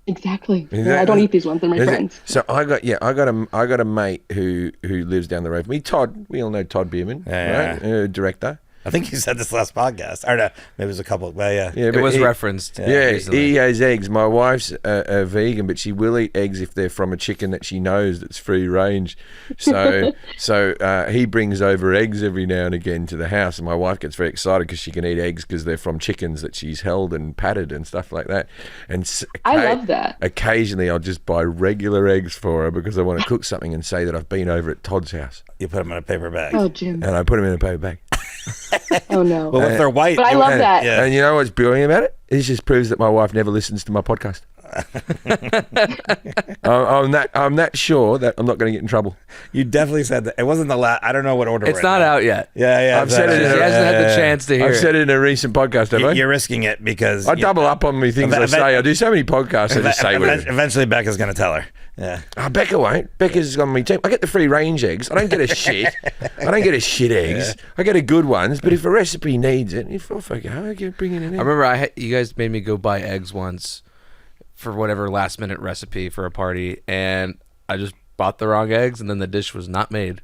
Exactly. I don't eat these ones; they're my friends. So I got a mate who lives down the road from me. Todd, we all know Todd Bierman, right? Director. I think you said this last podcast. Or no, maybe it was a couple. Well, yeah. It was referenced. He has eggs. My wife's a vegan, but she will eat eggs if they're from a chicken that she knows that's free range. So he brings over eggs every now and again to the house, and my wife gets very excited because she can eat eggs because they're from chickens that she's held and patted and stuff like that. And I love that. Occasionally, I'll just buy regular eggs for her because I want to cook something and say that I've been over at Todd's house. You put them in a paper bag. Oh, Jim. And I put them in a paper bag. Oh no! Well, if they're white, but I love that. Yeah. And you know what's brilliant about it? It just proves that my wife never listens to my podcast. I'm that sure that I'm not going to get in trouble. You definitely said that. It wasn't the last. I don't know what order. It's not out yet. Yeah. I've said it. She hasn't had the chance to hear. I've said it in a recent podcast. Have I? You're risking it because I double up on me things I say. I do so many podcasts. I just say whatever. Eventually, Becca's going to tell her. Yeah. Oh, Becca won't. Becca's on me too. I get the free range eggs. I don't get a shit. I don't get a shit eggs. Yeah. I get a good ones. But if a recipe needs it, if off I go, I can bring it in. I remember you guys made me go buy eggs once for whatever last minute recipe for a party, and I just bought the wrong eggs, and then the dish was not made.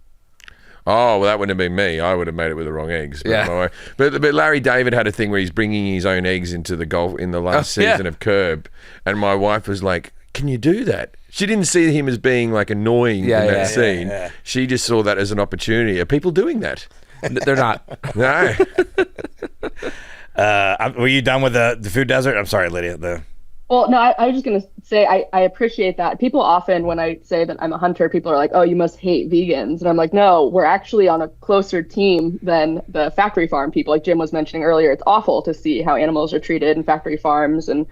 Oh, well, that wouldn't have been me. I would have made it with the wrong eggs. But Larry David had a thing where he's bringing his own eggs into the golf in the last season of Curb, and my wife was like, "Can you do that?" She didn't see him as being like annoying in that scene. Yeah. She just saw that as an opportunity. Are people doing that? They're not. No. Were you done with the food desert? I'm sorry, Lydia. Well, no, I was just going to say I appreciate that. People often, when I say that I'm a hunter, people are like, oh, you must hate vegans. And I'm like, no, we're actually on a closer team than the factory farm people. Like Jim was mentioning earlier, it's awful to see how animals are treated in factory farms. And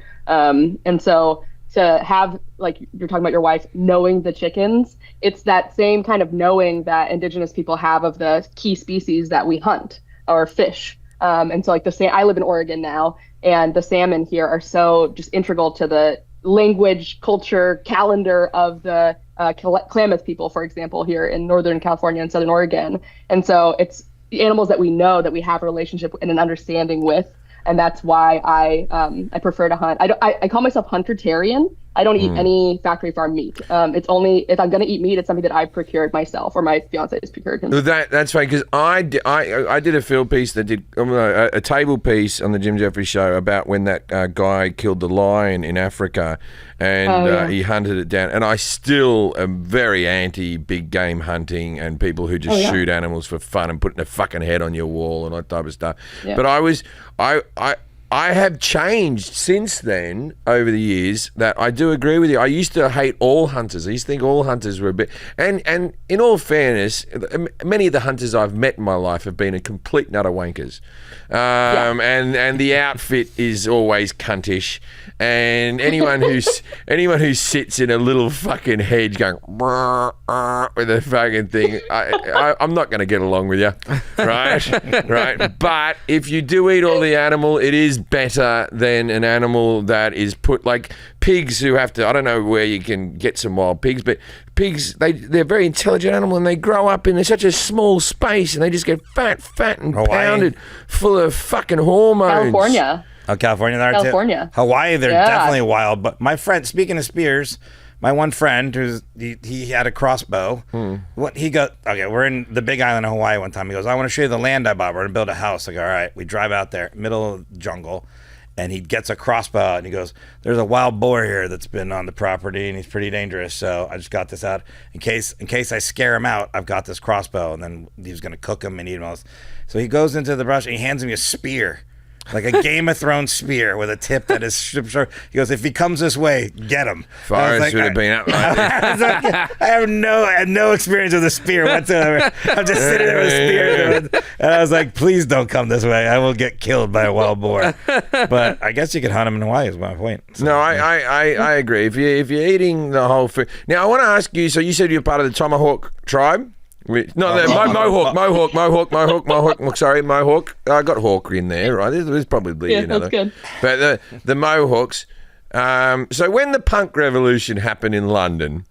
so to have, like you're talking about your wife, knowing the chickens, it's that same kind of knowing that Indigenous people have of the key species that we hunt or fish. And so like I live in Oregon now, and the salmon here are so just integral to the language, culture, calendar of the Klamath people, for example, here in Northern California and Southern Oregon. And so it's the animals that we know, that we have a relationship and an understanding with. And that's why I prefer to hunt. I call myself hunter-tarian. I don't eat any factory farm meat. It's only if I'm going to eat meat, it's something that I've procured myself, or my fiance has procured him. That's funny because I did a field piece that did a table piece on the Jim Jefferies show about when that guy killed the lion in Africa, and he hunted it down. And I still am very anti big game hunting and people who just shoot animals for fun and putting a fucking head on your wall and that type of stuff. Yeah. But I have changed since then over the years. That I do agree with you. I used to hate all hunters. I used to think all hunters were a bit. And in all fairness, many of the hunters I've met in my life have been a complete nutter wankers. And the outfit is always cuntish. And anyone who sits in a little fucking hedge going with a fucking thing, I'm not going to get along with you, right? But if you do eat all the animal, it is better than an animal that is put like pigs who have to. I don't know where you can get some wild pigs, but pigs they're very intelligent animal and they grow up in such a small space and they just get fat and pounded full of fucking hormones. California. Oh, California, there California. Too. Hawaii, they're definitely wild. But my friend, speaking of spears, my one friend he had a crossbow. What he got? Okay, we're in the Big Island of Hawaii one time. He goes, "I want to show you the land I bought. We're gonna build a house." I go, "All right." We drive out there, middle of the jungle, and he gets a crossbow out and he goes, "There's a wild boar here that's been on the property and he's pretty dangerous. So I just got this out in case I scare him out. I've got this crossbow." And then he was gonna cook him and eat him all. So he goes into the brush and he hands me a spear. Like a Game of Thrones spear with a tip that is short. He goes, "If he comes this way, get him." Forrest would have been up. I had no experience with a spear whatsoever. I'm just sitting there with a spear, and I was like, "Please don't come this way. I will get killed by a wild boar." But I guess you could hunt him in Hawaii. Is my point. So, no, I agree. If you're eating the whole food, now I want to ask you. So you said you're part of the Tomahawk tribe. Mohawk. Sorry, Mohawk. I got Hawk in there, right? There's probably another. That's good. But the Mohawks. So when the punk revolution happened in London,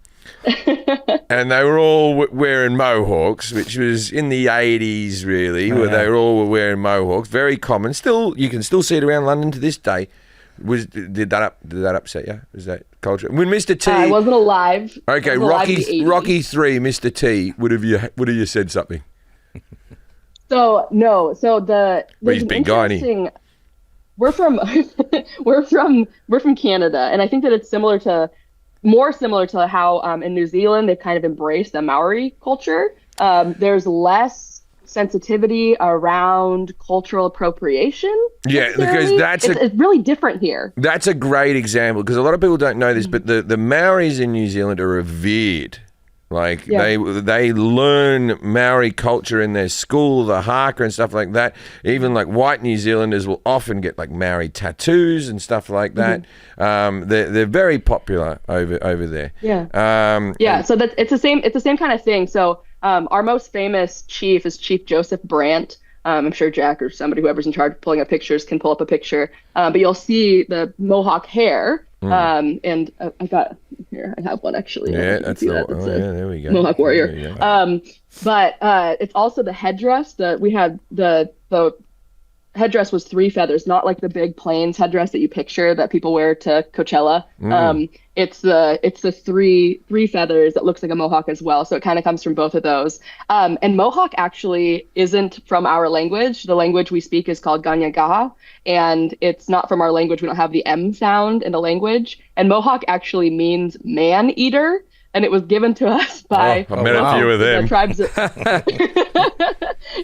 and they were all wearing mohawks, which was in the 80s, really, where they were all wearing mohawks. Very common. Still, you can still see it around London to this day. Did that upset you? Was that culture? When Mr. T, I wasn't alive. Okay, Rocky 3, Mr. T, would have you said something? So no, he's a big guy, ain't he? We're from Canada, and I think that it's more similar to how in New Zealand they've kind of embraced the Maori culture. There's less sensitivity around cultural appropriation. Yeah, because it's really different here. That's a great example because a lot of people don't know this, but the Maoris in New Zealand are revered. Like they learn Maori culture in their school, the haka and stuff like that. Even like white New Zealanders will often get like Maori tattoos and stuff like that. They're very popular over there. Yeah. So it's the same kind of thing. So our most famous chief is Chief Joseph Brant. I'm sure Jack or somebody, whoever's in charge of pulling up pictures, can pull up a picture. But you'll see the Mohawk hair. And I got here. I have one actually. Yeah, that's the one. There we go. Mohawk warrior. But it's also the headdress. We had the headdress was 3 feathers, not like the big plains headdress that you picture that people wear to Coachella. It's the three feathers that looks like a mohawk as well. So it kind of comes from both of those. And Mohawk actually isn't from our language. The language we speak is called Ganyagaha, and it's not from our language. We don't have the M sound in the language. And Mohawk actually means man eater. And it was given to us by I met a few of them. The tribes.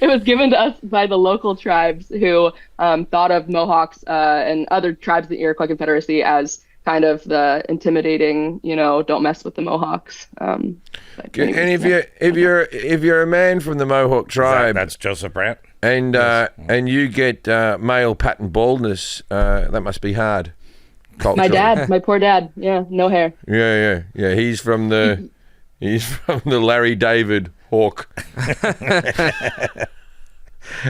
It was given to us by the local tribes who thought of Mohawks and other tribes of the Iroquois Confederacy as kind of the intimidating, don't mess with the Mohawks. And if you're a man from the Mohawk tribe, that's Joseph Brant, and you get male pattern baldness, that must be hard. My poor dad. Yeah, no hair. Yeah. He's from the Larry David Hawk.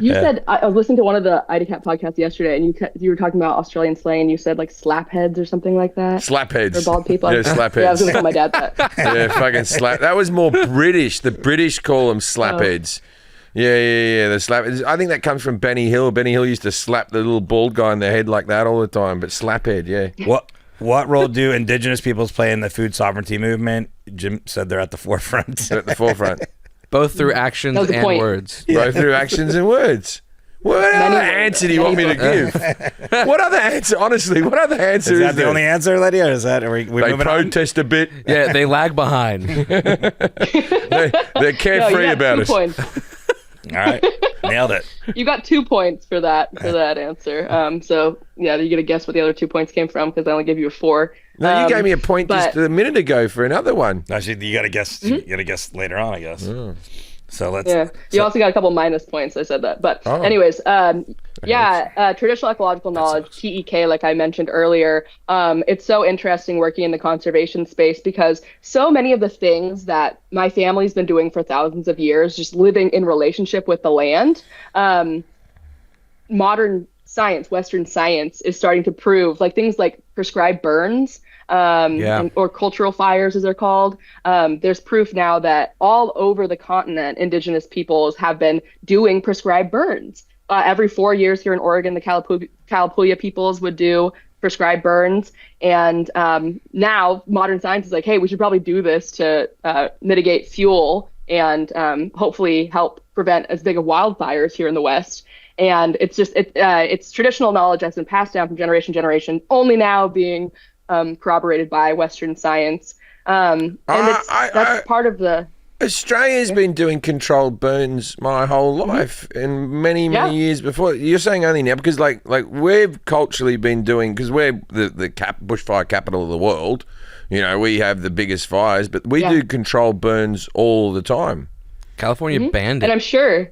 You said, I was listening to one of the IDCAP podcasts yesterday, and you were talking about Australian slang, and you said like slapheads or something like that. Slapheads. For bald people. Yeah, slapheads. Yeah, I was going to tell my dad that. Yeah, fucking slap. That was more British. The British call them slapheads. Yeah. The slap. I think that comes from Benny Hill. Benny Hill used to slap the little bald guy in the head like that all the time. But slaphead, yeah. What role do Indigenous peoples play in the food sovereignty movement? Jim said they're at the forefront. They're at the forefront. Both through actions and words. Both through actions and words. What other answer do you want me to give? What other answer? Honestly, what other answer is that the only answer, Lydia? Or is that we they protest a bit? Yeah, they lag behind. They're carefree about it. All right. Nailed it. You got 2 points for that answer. So yeah, you get to guess what the other 2 points came from because I only gave you a 4. No, you gave me a point just a minute ago for another one. Actually, you got to guess. You got to guess later on, I guess. So let's. Yeah, you also got a couple minus points. I said that, but anyways, traditional ecological knowledge, TEK, like I mentioned earlier. It's so interesting working in the conservation space because so many of the things that my family's been doing for thousands of years, just living in relationship with the land, modern science, Western science, is starting to prove, like things like prescribed burns. Or cultural fires, as they're called. There's proof now that all over the continent, Indigenous peoples have been doing prescribed burns. Every 4 years here in Oregon, the Kalapuya peoples would do prescribed burns. And now modern science is like, hey, we should probably do this to mitigate fuel and hopefully help prevent as big of wildfires here in the West. And it's just, it's traditional knowledge that's been passed down from generation to generation, only now being corroborated by Western science. And that's part of the... Australia's been doing controlled burns my whole life and many years before. You're saying only now because like we've culturally been doing, because we're the bushfire capital of the world. You know, we have the biggest fires, but we do controlled burns all the time. California banned it. And I'm sure...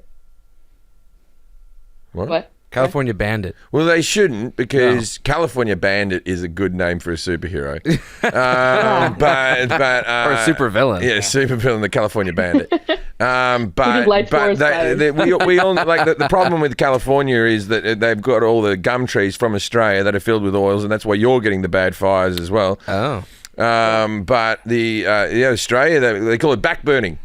What? California Bandit. Well, they shouldn't because California Bandit is a good name for a superhero. But or a supervillain. Yeah, supervillain, the California Bandit. We all like the problem with California is that they've got all the gum trees from Australia that are filled with oils, and that's why you're getting the bad fires as well. Oh. But the Australia, they call it backburning.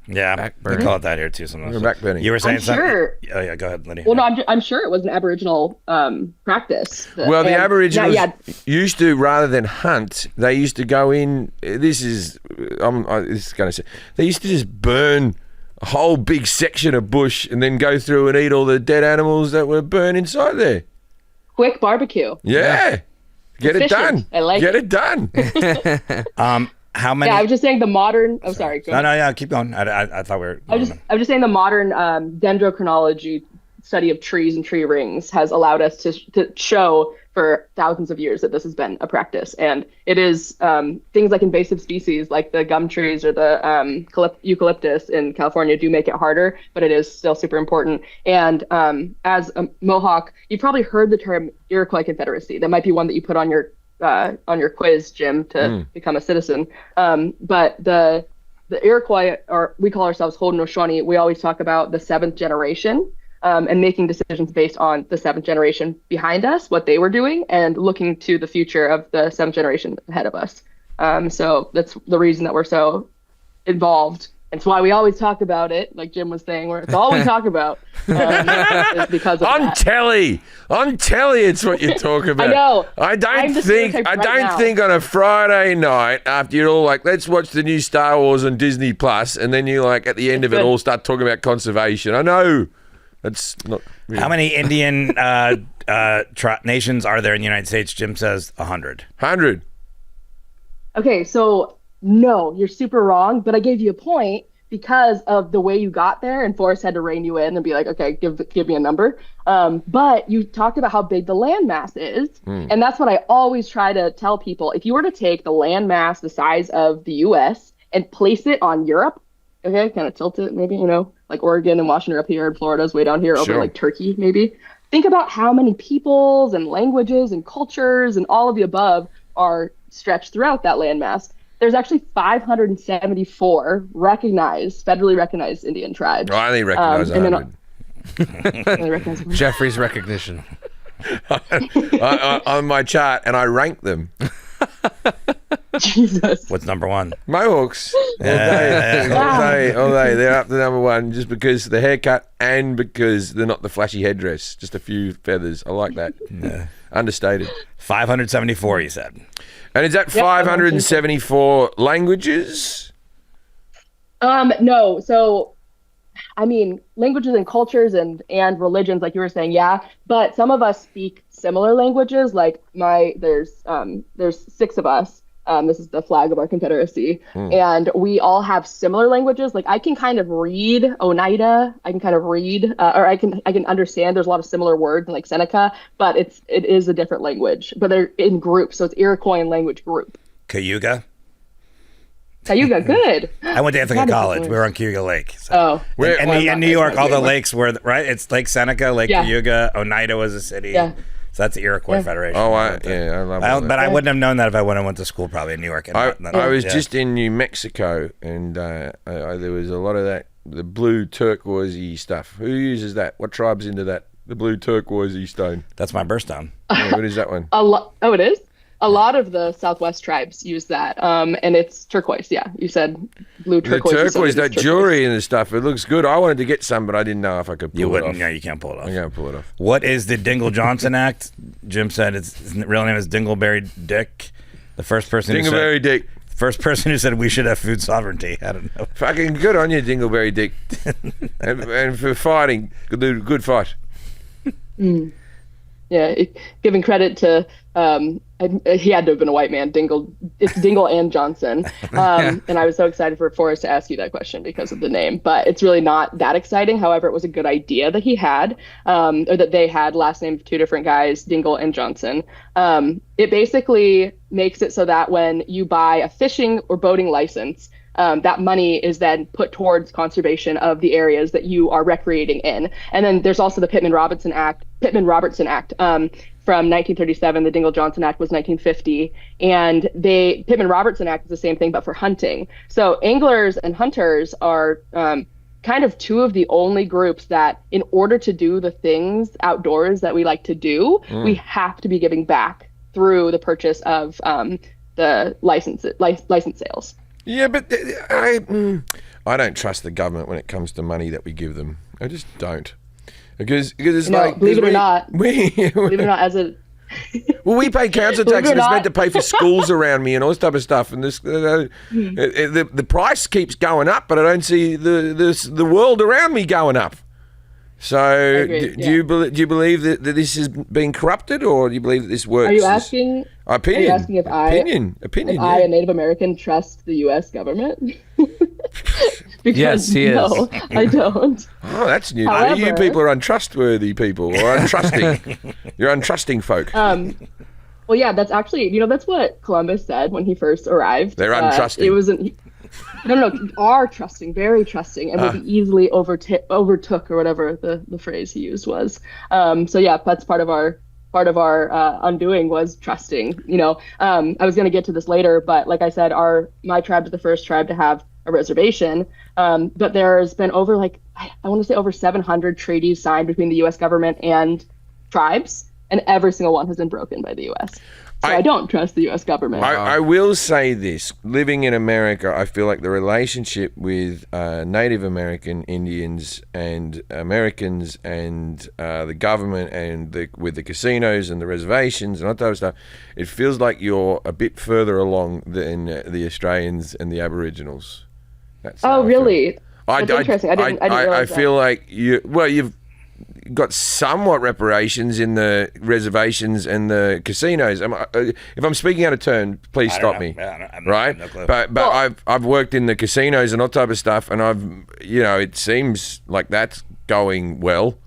Yeah, they call it that here too. Sometimes. Backburning. You were saying something? Sure. Oh yeah, go ahead, Lydia. Well, no, I'm sure it was an Aboriginal practice. Well, the Aboriginals used to, rather than hunt, they used to go in. This is going to say they used to just burn a whole big section of bush and then go through and eat all the dead animals that were burned inside there. Quick barbecue. Yeah. Get it done. I like it done. How many? Yeah, I was just saying the modern. Oh, sorry. Go No, keep going. I thought we were. I was just saying the modern dendrochronology study of trees and tree rings has allowed us to show for thousands of years that this has been a practice, and it is things like invasive species like the gum trees or the eucalyptus in California do make it harder, but it is still super important. And as a Mohawk, you've probably heard the term Iroquois Confederacy. That might be one that you put on your quiz, Jim, to become a citizen. But the Iroquois, or we call ourselves Haudenosaunee, we always talk about the 7th generation and making decisions based on the 7th generation behind us, what they were doing, and looking to the future of the 7th generation ahead of us. So that's the reason that we're so involved. It's why we always talk about it, like Jim was saying, where it's all we talk about is because of on telly, it's what you talk about. I know. I don't think on a Friday night after you're all like, let's watch the new Star Wars on Disney Plus, and then you like at the end of it all start talking about conservation. I know that's not. Really. How many Indian nations are there in the United States? Jim says 100. 100. Okay, so. No, you're super wrong, but I gave you a point because of the way you got there, and Forrest had to rein you in and be like, okay, give me a number. But you talked about how big the landmass is, and that's what I always try to tell people. If you were to take the landmass the size of the U.S. and place it on Europe, okay, kind of tilt it maybe, like Oregon and Washington are up here and Florida's way down here over like Turkey maybe. Think about how many peoples and languages and cultures and all of the above are stretched throughout that landmass. There's actually 574 federally recognized Indian tribes. I only recognize 100. Jefferies recognition. on my chart, and I rank them. Jesus. What's number one? Mohawks. All day. They're up to number one just because of the haircut and because they're not the flashy headdress. Just a few feathers. I like that. Yeah. Understated. 574, you said. And is that 574 languages? No. So, I mean, languages and cultures and religions, like you were saying, yeah. But some of us speak similar languages. Like there's 6 of us. This is the flag of our confederacy. And we all have similar languages. Like I can kind of read Oneida. I can kind of read, or I can understand. There's a lot of similar words in like Seneca, but it is a different language. But they're in groups, so it's Iroquois language group. Cayuga. Cayuga, good. I went to Ithaca College. We were on Cayuga Lake. So. In New York, all the lakes were right. It's Lake Seneca, Lake Cayuga. Oneida was a city. Yeah. So that's the Iroquois Federation. Oh, I love that. But I wouldn't have known that if I wouldn't have went to school probably in New York. I was just in New Mexico, and there was a lot of that, the blue turquoisey stuff. Who uses that? What tribe's into that? The blue turquoisey stone. That's my birthstone. What is that one? Oh, it is? A lot of the Southwest tribes use that, and it's turquoise. Yeah, you said blue turquoise. The turquoise, that jewelry and the stuff. It looks good. I wanted to get some, but I didn't know if I could pull it off. No, you can't pull it off. I can't pull it off. What is the Dingle Johnson Act? Jim said his real name is Dingleberry Dick. The first person Dingleberry Dick. First person who said we should have food sovereignty. I don't know. Fucking good on you, Dingleberry Dick, and for fighting, good fight. Yeah, giving credit to he had to have been a white man. It's Dingle and Johnson, and I was so excited for Forrest to ask you that question because of the name. But it's really not that exciting. However, it was a good idea that he had, or that they had last name of two different guys, Dingle and Johnson. It basically makes it so that when you buy a fishing or boating license, that money is then put towards conservation of the areas that you are recreating in. And then there's also the Pittman-Robertson Act from 1937. The Dingle-Johnson Act was 1950. And Pittman-Robertson Act is the same thing, but for hunting. So anglers and hunters are kind of two of the only groups that, in order to do the things outdoors that we like to do, we have to be giving back through the purchase of the license sales. Yeah, but I don't trust the government when it comes to money that we give them. I just don't, because it's like believe it or not, as a well, we pay council tax and it's meant to pay for schools around me and all this type of stuff. And this the price keeps going up, but I don't see the world around me going up. So, do you believe that this is being corrupted, or do you believe that this works? Are you asking? Opinion. Are you asking if I, a Native American, trust the U.S. government? Because yes, he is. No, I don't. Oh, that's new. However, you people are untrustworthy people, or untrusting. You're untrusting folk. Well, yeah, that's actually, that's what Columbus said when he first arrived. They're untrusting. It wasn't. No, are trusting, very trusting, and will be easily overtook, or whatever the phrase he used was. So yeah, that's part of our undoing was trusting. I was going to get to this later, but like I said, my tribe is the first tribe to have a reservation. But there's been over I want to say over 700 treaties signed between the U.S. government and tribes, and every single one has been broken by the U.S. So I don't trust the U.S. government. I will say this. Living in America, I feel like the relationship with Native American Indians and Americans and the government and with the casinos and the reservations and all that type of stuff, it feels like you're a bit further along than the Australians and the Aboriginals. That's really? That's interesting. I didn't realize I feel like you've got somewhat reparations in the reservations and the casinos. If I'm speaking out of turn, please stop me. Right? No clue. But I've worked in the casinos and all type of stuff, and it seems like that's going well.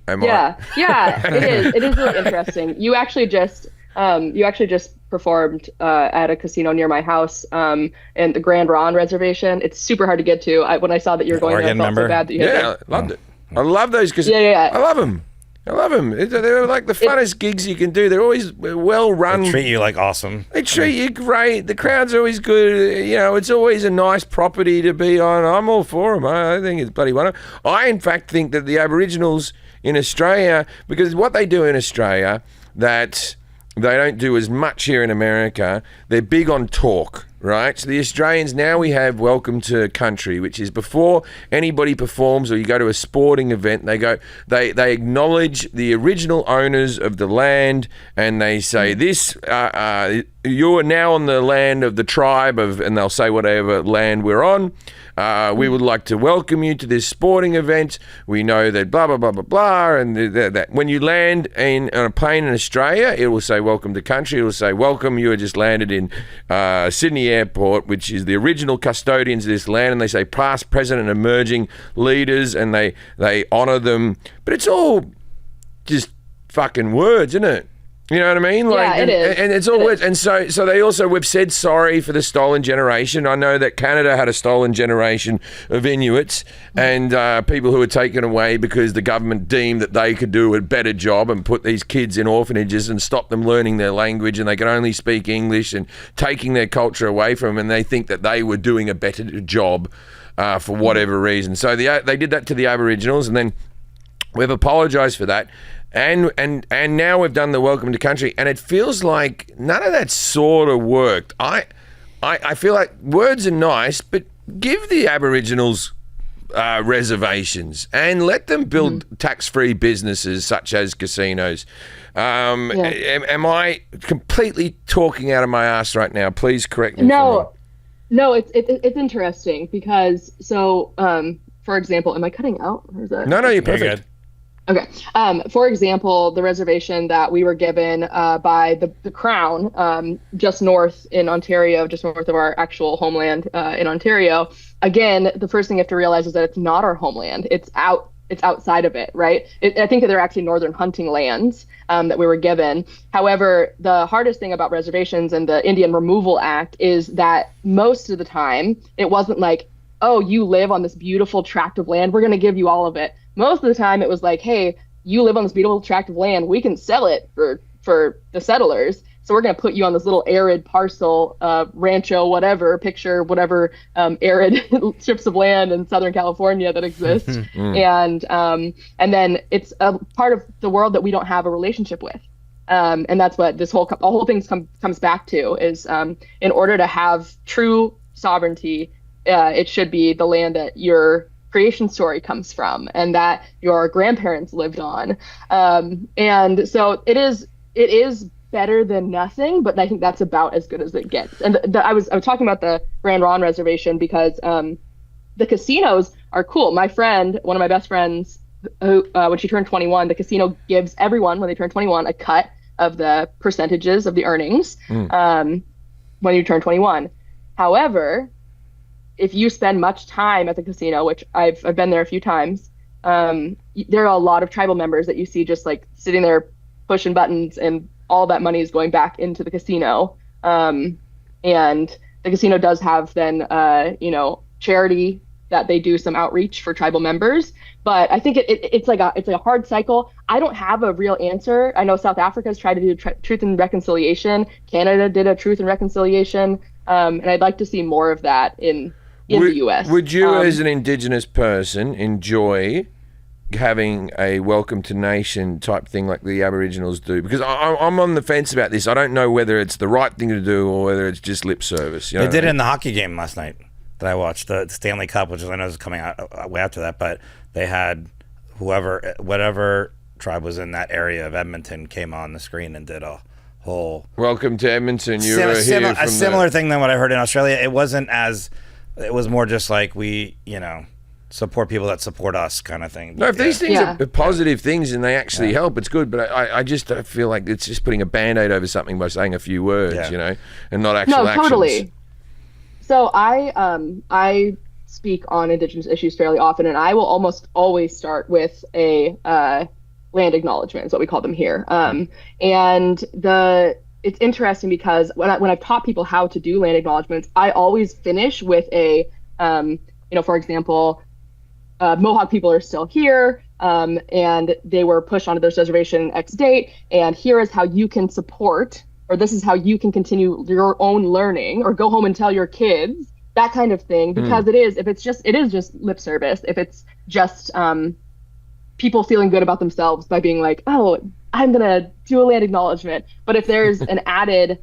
Yeah, it is. It is really interesting. You actually just performed at a casino near my house, in the Grand Ronde Reservation. It's super hard to get to. When I saw that you were going there, I felt so bad that you had I loved it. I love those because I love them. They're like the funnest gigs you can do. They're always well run. They treat you like awesome. They treat you great. The crowd's always good. It's always a nice property to be on. I'm all for them. I think it's bloody wonderful. I, in fact, think that the Aboriginals in Australia, because what they do in Australia that they don't do as much here in America, they're big on talk. Right, so the Australians, now we have Welcome to Country, which is before anybody performs or you go to a sporting event, they acknowledge the original owners of the land, and they say this you are now on the land of the tribe of, and they'll say whatever land we're on. We would like to welcome you to this sporting event. We know that blah, blah, blah, blah, blah. And that when you land on a plane in Australia, it will say welcome to country. It will say welcome, you have just landed in Sydney Airport, which is the original custodians of this land. And they say past, present, and emerging leaders, and they honour them. But it's all just fucking words, isn't it? You know what I mean? Like, yeah, it is. And it's all words. And so they also, we've said sorry for the stolen generation. I know that Canada had a stolen generation of Inuits and people who were taken away because the government deemed that they could do a better job and put these kids in orphanages and stop them learning their language, and they could only speak English and taking their culture away from them, and they think that they were doing a better job for whatever reason. So they did that to the Aboriginals, and then we've apologised for that. And now we've done the welcome to country, and it feels like none of that sort of worked. I feel like words are nice, but give the Aboriginals reservations and let them build tax-free businesses such as casinos. Am I completely talking out of my ass right now? Please correct me. No, it's interesting because for example, am I cutting out? Or is that... No, you're perfect. Okay. For example, the reservation that we were given by the Crown, just north in Ontario, just north of our actual homeland in Ontario. Again, the first thing you have to realize is that it's not our homeland. It's outside of it, right? I think that they're actually northern hunting lands that we were given. However, the hardest thing about reservations and the Indian Removal Act is that most of the time it wasn't like, oh, you live on this beautiful tract of land, we're going to give you all of it. Most of the time it was like, hey, you live on this beautiful tract of land, we can sell it for the settlers. So we're going to put you on this little arid parcel, rancho, whatever, picture whatever arid strips of land in Southern California that exist. And then it's a part of the world that we don't have a relationship with. And that's what this whole thing comes back to is in order to have true sovereignty, it should be the land that your creation story comes from and that your grandparents lived on. And so it is better than nothing, but I think that's about as good as it gets. And I was talking about the Grand Ronde Reservation because the casinos are cool. My friend, one of my best friends, who when she turned 21, the casino gives everyone when they turn 21 a cut of the percentages of the earnings when you turn 21. However, if you spend much time at the casino, which I've been there a few times, there are a lot of tribal members that you see just like sitting there pushing buttons, and all that money is going back into the casino. And the casino does have then, charity that they do some outreach for tribal members. But I think it's like a hard cycle. I don't have a real answer. I know South Africa's tried to do truth and reconciliation. Canada did a truth and reconciliation. And I'd like to see more of that in the U.S. Would you, as an Indigenous person, enjoy having a welcome to nation type thing like the Aboriginals do? Because I'm on the fence about this. I don't know whether it's the right thing to do or whether it's just lip service. You know they did it in the hockey game last night that I watched, the Stanley Cup, which I know is coming out way after that, but they had whatever tribe was in that area of Edmonton came on the screen and did a whole welcome to Edmonton. A similar thing than what I heard in Australia. It was more just like we, support people that support us kind of thing. No, if these things are positive things and they actually help, it's good. But I just feel like it's just putting a Band-Aid over something by saying a few words, and not actual actions. No, totally. So I speak on Indigenous issues fairly often, and I will almost always start with a land acknowledgement, is what we call them here. It's interesting because when I've taught people how to do land acknowledgements, I always finish with a, for example, Mohawk people are still here, and they were pushed onto this reservation X date, and here is how you can support, or this is how you can continue your own learning, or go home and tell your kids, that kind of thing. Because it is just lip service. If it's just people feeling good about themselves by being like, oh, I'm gonna do a land acknowledgement. But if there's an added,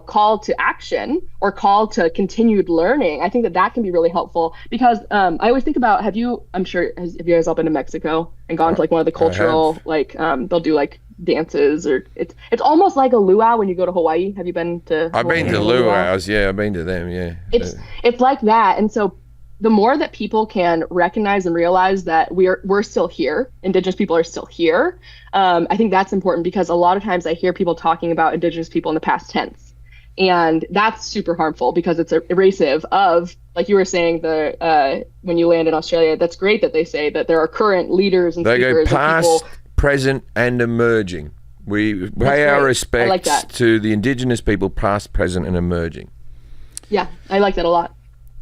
call to action or call to continued learning, I think that can be really helpful. Because I always think about, have you guys all been to Mexico and gone to like one of the cultural, like they'll do like dances, or it's almost like a luau when you go to Hawaii. Have you been to I've been to luau's, yeah, I've been to them, yeah. It's like that. And so the more that people can recognize and realize that we're still here, Indigenous people are still here, I think that's important, because a lot of times I hear people talking about Indigenous people in the past tense. And that's super harmful, because it's erasive of, like you were saying, when you land in Australia, that's great that they say that there are current leaders and they speakers. They go past, present, and emerging. We pay our respects to the Indigenous people, past, present, and emerging. Yeah, I like that a lot.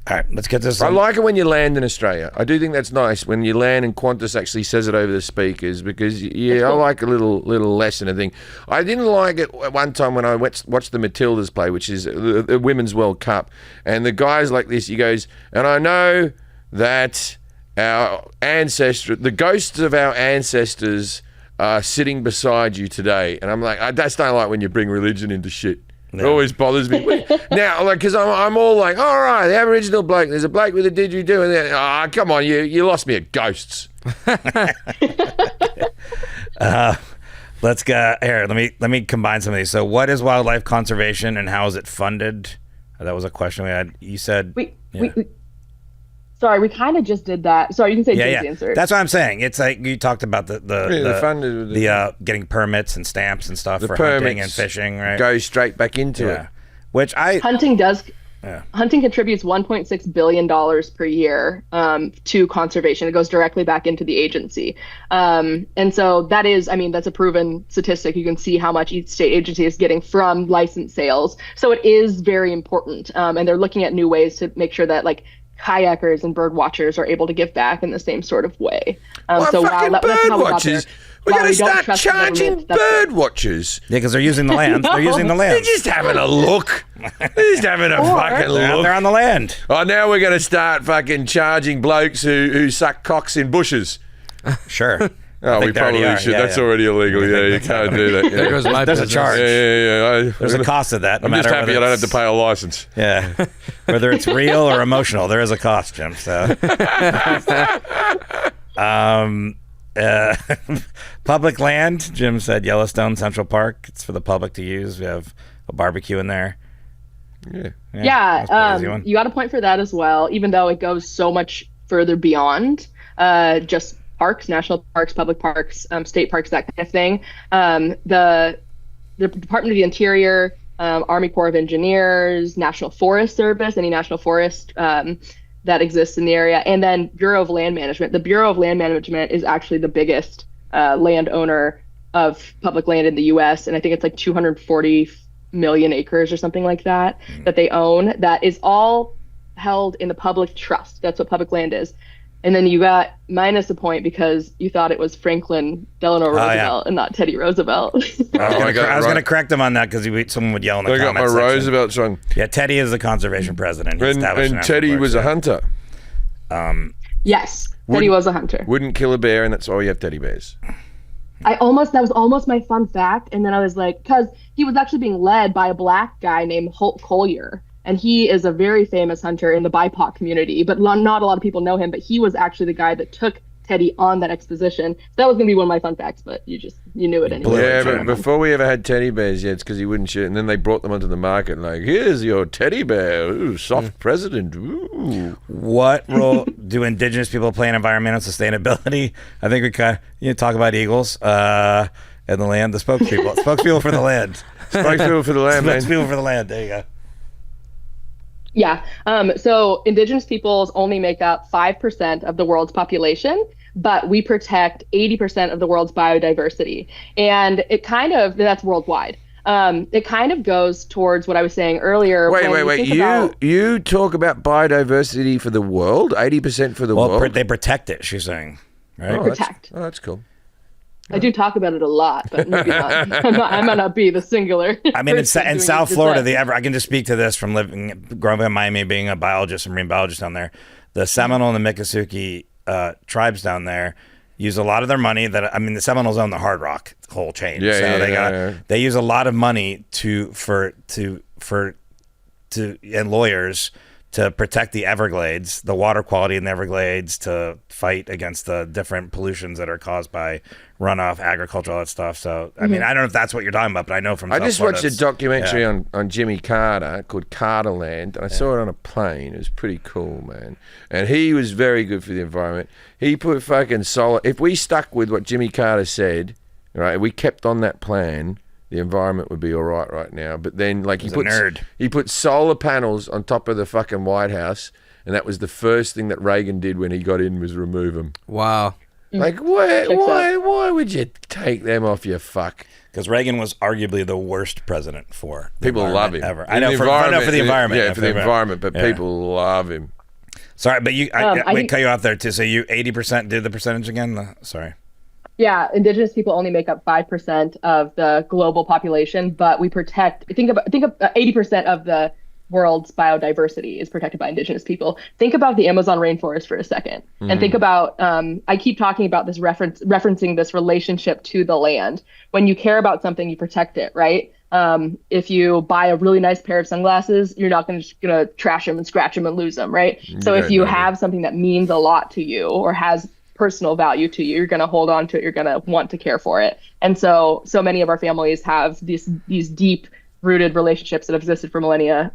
All right, let's get this. I like it when you land in Australia. I do think that's nice when you land and Qantas actually says it over the speakers, because cool. I like a little lesson of thing. I didn't like it at one time when I watched the Matildas play, which is the Women's World Cup, and the guy's like this. He goes, and I know that the ghosts of our ancestors are sitting beside you today, and I'm like, I just don't like when you bring religion into shit. It always bothers me. Now, like, because I'm all like, all right, the Aboriginal bloke, there's a bloke with a didgeridoo, and then, come on, you lost me at ghosts. Let's go here. Let me combine some of these. So, what is wildlife conservation, and how is it funded? That was a question we had. You said Sorry, we kind of just did that. Sorry, you can say Jim's answer. That's what I'm saying. It's like you talked about the getting permits and stamps and stuff for hunting and fishing, right? Go straight back into it. Which hunting contributes $1.6 billion per year to conservation. It goes directly back into the agency. And so that's a proven statistic. You can see how much each state agency is getting from license sales. So it is very important. And they're looking at new ways to make sure that, like, kayakers and bird watchers are able to give back in the same sort of way. That's how we got there. We're going to start charging bird watchers. Yeah, because they're using the land. They're using the land. They're just having a look. They're just having a fucking look. They're on the land. Oh, now we're going to start fucking charging blokes who suck cocks in bushes. Sure. Oh, we probably should. That's already illegal. Yeah, you can't do that. There goes my There's a charge. Yeah. There's a cost of that. I'm just happy I don't have to pay a license. Yeah. Whether it's real or emotional, there is a cost, Jim. So. Public land. Jim said Yellowstone Central Park. It's for the public to use. We have a barbecue in there. Yeah. You got a point for that as well, even though it goes so much further beyond just parks, national parks, public parks, state parks, that kind of thing. The Department of the Interior, Army Corps of Engineers, National Forest Service, any national forest that exists in the area, and then Bureau of Land Management. The Bureau of Land Management is actually the biggest landowner of public land in the U.S., and I think it's like 240 million acres or something like that that they own. That is all held in the public trust. That's what public land is. And then you got minus a point because you thought it was Franklin Delano Roosevelt and not Teddy Roosevelt. I was going to correct him on that because someone would yell in the comments. I got my Roosevelt wrong. Yeah, Teddy is the conservation president. And Teddy was a hunter. Yes, Teddy was a hunter. Wouldn't kill a bear, and that's why we have teddy bears. That was almost my fun fact. And then I was like, because he was actually being led by a black guy named Holt Collier. And he is a very famous hunter in the BIPOC community, but not a lot of people know him. But he was actually the guy that took Teddy on that expedition. That was going to be one of my fun facts, but you knew it anyway. Yeah, but before we ever had teddy bears, it's because he wouldn't shoot. And then they brought them onto the market, like, here's your teddy bear. Ooh, soft president. Ooh. What role do Indigenous people play in environmental sustainability? I think we kind of talk about eagles and the land. The spokespeople for the land. Spokespeople for the land, man. Spokespeople for the land. There you go. Yeah. So Indigenous peoples only make up 5% of the world's population, but we protect 80% of the world's biodiversity. And that's worldwide. It kind of goes towards what I was saying earlier. Wait. You talk about biodiversity for the world? 80% for the world? Well, they protect it, she's saying. Right? Protect. That's cool. I do talk about it a lot, but maybe not. I might not be the singular. I mean, in South Florida, I can just speak to this from growing up in Miami, being a biologist and marine biologist down there. The Seminole and the Miccosukee tribes down there use a lot of their money. The Seminoles own the Hard Rock whole chain. They use a lot of money and lawyers to protect the Everglades, the water quality in the Everglades, to fight against the different pollutions that are caused by runoff, agriculture, all that stuff. So, I mean, I don't know if that's what you're talking about, but I know from I South just Florida, watched a documentary on Jimmy Carter called Carterland, and I saw it on a plane. It was pretty cool, man. And he was very good for the environment. He put fucking solar. If we stuck with what Jimmy Carter said, right, we kept on that plan, the environment would be all right now. But then, like, he put solar panels on top of the fucking White House, and that was the first thing that Reagan did when he got in, was remove them. Wow. Like, why would you take them off, you fuck? Because Reagan was arguably the worst president for the people love him ever. I know for the environment. Yeah, for the environment, but people love him. Sorry, but I cut you off there too. So you 80% did the percentage again? Sorry. Yeah, Indigenous people only make up 5% of the global population, but we protect. Think of 80% of the world's biodiversity is protected by Indigenous people. Think about the Amazon rainforest for a second, and think about. I keep talking about this referencing this relationship to the land. When you care about something, you protect it, right? If you buy a really nice pair of sunglasses, you're not going to trash them and scratch them and lose them, right? So if you have something that means a lot to you or has personal value to you, you're going to hold on to it. You're going to want to care for it. And so many of our families have these deep rooted relationships that have existed for millennia,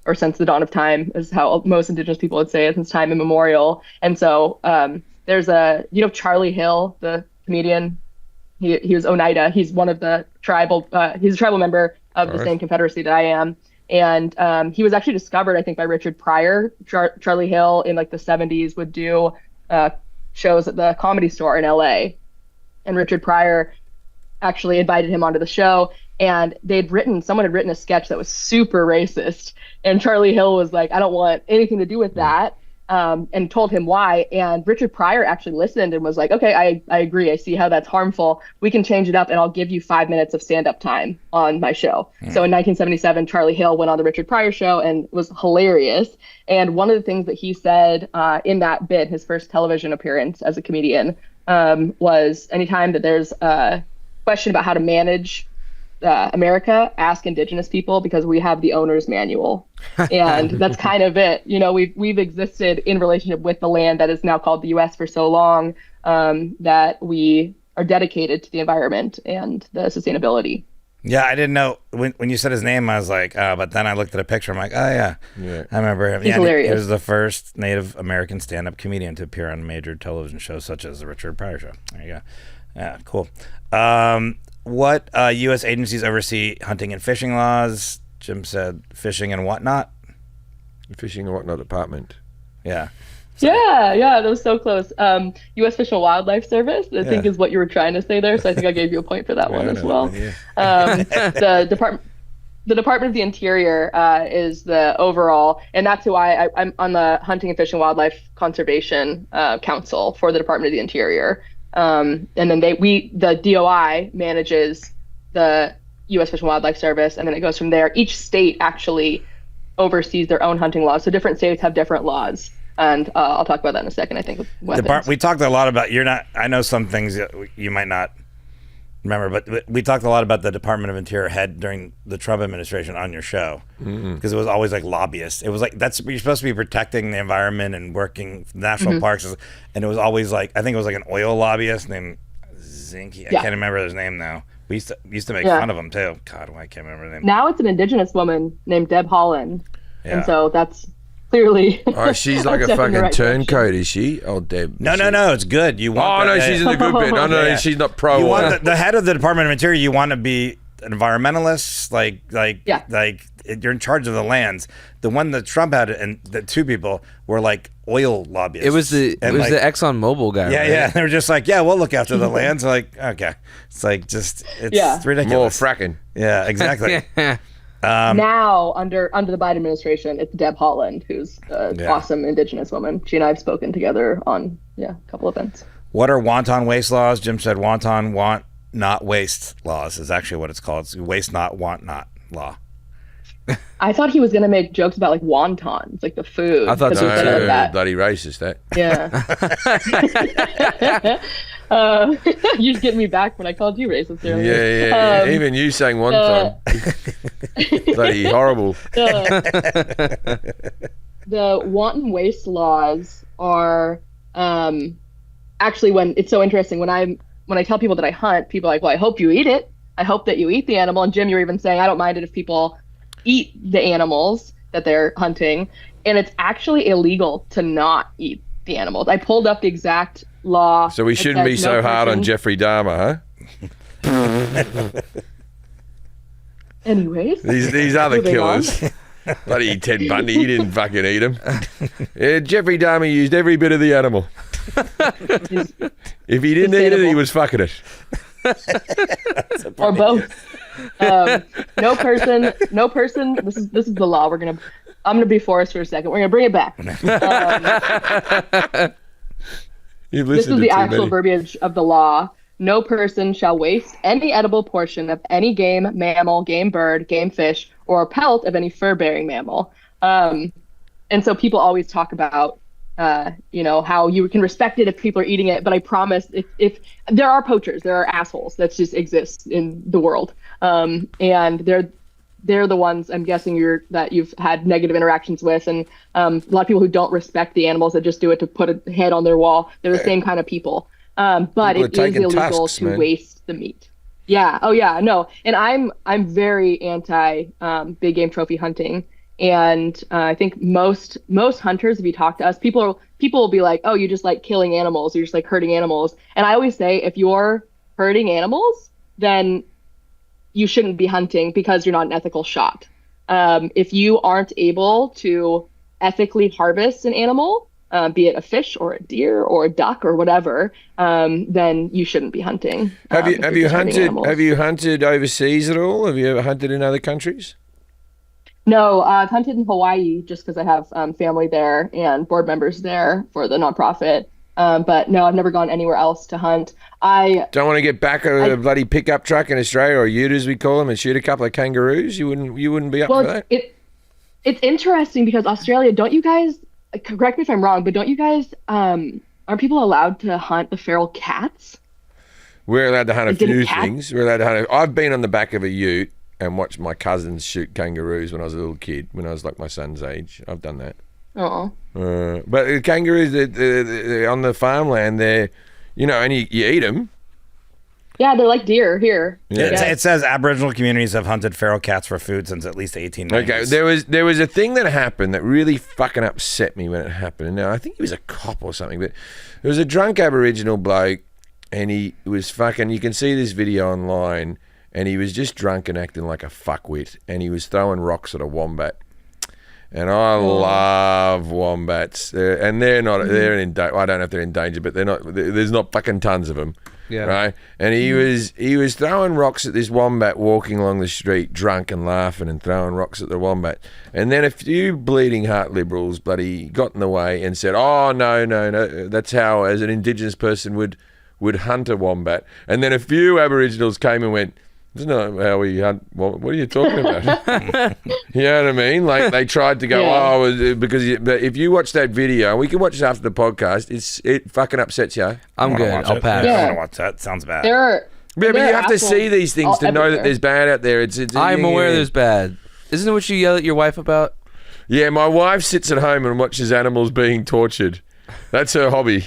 or since the dawn of time, is how most Indigenous people would say it, since time immemorial. And so there's Charlie Hill, the comedian. He was Oneida. He's one of the he's a tribal member of the same confederacy that I am. And he was actually discovered, I think, by Richard Pryor. Charlie Hill in like the 70s would do shows at the Comedy Store in LA. And Richard Pryor actually invited him onto the show. And someone had written a sketch that was super racist. And Charlie Hill was like, I don't want anything to do with that. And told him why. And Richard Pryor actually listened and was like, okay, I agree. I see how that's harmful. We can change it up and I'll give you 5 minutes of stand-up time on my show. So in 1977, Charlie Hill went on the Richard Pryor show and was hilarious. And one of the things that he said in that bit, his first television appearance as a comedian, was anytime that there's a question about how to manage America, ask Indigenous people, because we have the owner's manual. And that's kind of it. We've existed in relationship with the land that is now called the U.S. for so long, that we are dedicated to the environment and the sustainability. Yeah, I didn't know when you said his name. I was like, but then I looked at a picture. I'm like, oh yeah. I remember him. He's hilarious. He was the first Native American stand-up comedian to appear on major television shows such as the Richard Pryor Show. There you go. Yeah, cool. What U.S. agencies oversee hunting and fishing laws? Jim said fishing and whatnot. Fishing and whatnot department. Yeah. Yeah, that was so close. U.S. Fish and Wildlife Service, I think, is what you were trying to say there. So I think I gave you a point for that one as well. The Department of the Interior is the overall, and that's who I'm on the Hunting and Fish and Wildlife Conservation Council for the Department of the Interior. And then the DOI manages the U.S. Fish and Wildlife Service, and then it goes from there. Each state actually oversees their own hunting laws. So different states have different laws. And I'll talk about that in a second, I think. We talked a lot about, I know some things that you might not remember, but we talked a lot about the Department of Interior head during the Trump administration on your show, because it was always like lobbyists. It was like, you're supposed to be protecting the environment and working national parks. And it was always like, I think it was like an oil lobbyist named Zinke. I can't remember his name now. We used to make fun of him too. God, why I can't remember the name. Now it's an Indigenous woman named Deb Holland. And so that's clearly. Oh, she's like a fucking turncoat, is she? Oh, Deb. No, it's good. You want? Oh, no, she's in the good bit. No, she's not pro. You want the head of the Department of Interior. You want to be an environmentalist, like you're in charge of the lands. The one that Trump had, and the two people were like oil lobbyists. It was the Exxon Mobil guy. Yeah, right? yeah. They were just like, yeah, we'll look after the lands. Like, okay, it's like it's ridiculous. More fracking. Yeah, exactly. Now under the Biden administration, it's Deb Holland, who's an awesome Indigenous woman. She and I have spoken together on a couple events. What are wanton waste laws? Jim said wanton want not waste laws is actually what it's called. It's waste not want not law. I thought he was gonna make jokes about like wontons, like the food. I thought so too. Bloody racist, that. Yeah. You just get me back when I called you racist earlier. Yeah. Even you saying wonton. Bloody horrible. the wanton waste laws are actually, when it's so interesting, when I tell people that I hunt, people are like, well, I hope you eat it. I hope that you eat the animal. And Jim, you're even saying, I don't mind it if people eat the animals that they're hunting. And it's actually illegal to not eat the animals. I pulled up the exact law. So we shouldn't be so hard on Jeffrey Dahmer, huh? Anyways. These other killers. Bloody Ted Bundy, he didn't fucking eat him. Jeffrey Dahmer used every bit of the animal. If he didn't eat it, he was fucking it. Or both. No person. This is the law. I'm gonna be Forrest for a second. We're gonna bring it back. This is the actual verbiage of the law. No person shall waste any edible portion of any game, mammal, game bird, game fish, or pelt of any fur-bearing mammal. And so people always talk about, how you can respect it if people are eating it. But I promise, if there are poachers, there are assholes that just exist in the world, and they're the ones I'm guessing that you've had negative interactions with, and a lot of people who don't respect the animals that just do it to put a head on their wall. They're the same kind of people. But it is illegal to waste the meat. Yeah. Oh yeah. No. And I'm very anti big game trophy hunting. And I think most hunters, if you talk to us, people will be like, oh, you just like killing animals. You're just like hurting animals. And I always say, if you're hurting animals, then you shouldn't be hunting because you're not an ethical shot. If you aren't able to ethically harvest an animal, be it a fish or a deer or a duck or whatever, then you shouldn't be hunting. Have you hunted overseas at all? Have you ever hunted in other countries? No, I've hunted in Hawaii just because I have family there and board members there for the nonprofit. But no, I've never gone anywhere else to hunt. I don't want to get back a bloody pickup truck in Australia, or ute as we call them, and shoot a couple of kangaroos. You wouldn't be up for that? It's interesting because Australia, don't you guys? Correct me if I'm wrong, but don't you guys, aren't people allowed to hunt the feral cats? We're allowed to hunt a few things. We're allowed to hunt. I've been on the back of a ute and watched my cousins shoot kangaroos when I was a little kid, when I was like my son's age. I've done that. Oh. But the kangaroos, they're on the farmland, and you eat them. Yeah, they're like deer here. Yeah. It says Aboriginal communities have hunted feral cats for food since at least 1890s. Okay, there was a thing that happened that really fucking upset me when it happened. Now, I think he was a cop or something, but there was a drunk Aboriginal bloke, and he was fucking, you can see this video online, and he was just drunk and acting like a fuckwit, and he was throwing rocks at a wombat. And I love wombats, and they're not. They're in. I don't know if they're in danger, but they're not. There's not fucking tons of them. Yeah. Right. And he was throwing rocks at this wombat walking along the street, drunk and laughing and throwing rocks at the wombat. And then a few bleeding heart liberals bloody got in the way and said, "Oh no, that's how as an Indigenous person would hunt a wombat." And then a few Aboriginals came and went, "That's not how we hunt. What are you talking about?" You know what I mean? Like they tried to go, because if you watch that video, we can watch it after the podcast. It fucking upsets you. I'm good. I'll pass. I don't want to watch that. Sounds bad. But you have to see these things to know that there's bad out there. I'm aware there's bad. Isn't it what you yell at your wife about? Yeah, my wife sits at home and watches animals being tortured. That's her hobby.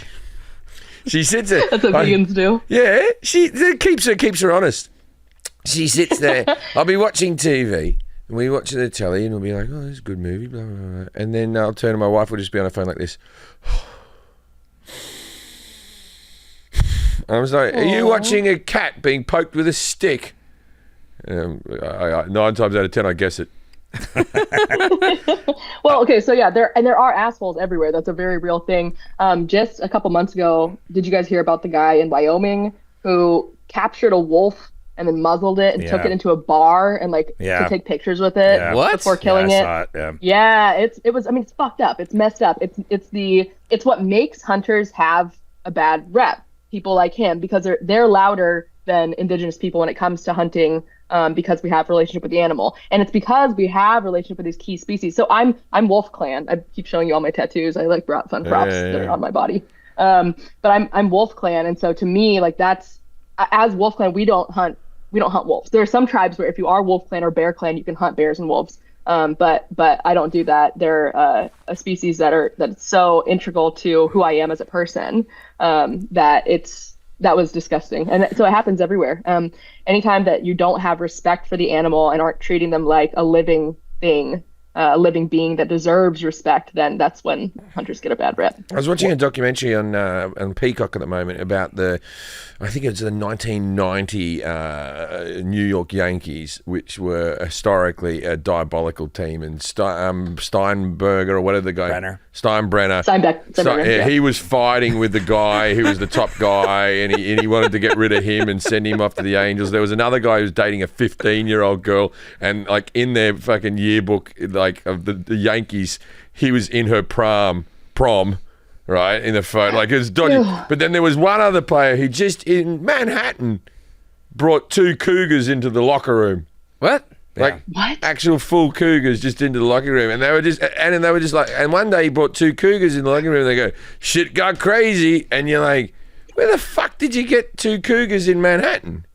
She sits there. That's what vegans do. Yeah, it keeps her honest. She sits there. I'll be watching TV, and we watch the telly, and we'll be like, "Oh, this is a good movie," blah, blah, blah. And then I'll turn to my wife. We'll just be on the phone like this. I was like, "Are you watching a cat being poked with a stick?" 9 times out of 10, I guess it. Well, okay, so yeah, there are assholes everywhere. That's a very real thing. Just a couple months ago, did you guys hear about the guy in Wyoming who captured a wolf and then muzzled it and took it into a bar and to take pictures with it before killing it? I saw it. Yeah, it's fucked up. It's messed up. It's what makes hunters have a bad rep. People like him, because they're louder than Indigenous people when it comes to hunting, because we have a relationship with the animal, and it's because we have a relationship with these key species. So I'm Wolf Clan. I keep showing you all my tattoos. I brought fun props that are on my body. But I'm Wolf Clan, and so to me, that's as Wolf Clan, we don't hunt wolves. There are some tribes where if you are Wolf Clan or Bear Clan, you can hunt bears and wolves. But I don't do that. They're a species that's so integral to who I am as a person that was disgusting. And so it happens everywhere. Anytime that you don't have respect for the animal and aren't treating them like a living thing, a living being that deserves respect, then that's when hunters get a bad rep. I was watching a documentary on Peacock at the moment about I think it's the 1990 New York Yankees, which were historically a diabolical team, and Steinberger or whatever the guy, Steinbrenner, he was fighting with the guy who was the top guy, and he wanted to get rid of him and send him off to the Angels. There was another guy who was dating a 15-year-old girl, and like in their fucking yearbook, like of the Yankees, he was in her prom. Right, in the photo, like it was dodgy. Ugh. But then there was one other player who just in Manhattan brought 2 cougars into the locker room. What? Like actual full cougars just into the locker room, and they were just like. And one day he brought 2 cougars in the locker room. And they go, shit got crazy, and you're like, where the fuck did you get 2 cougars in Manhattan?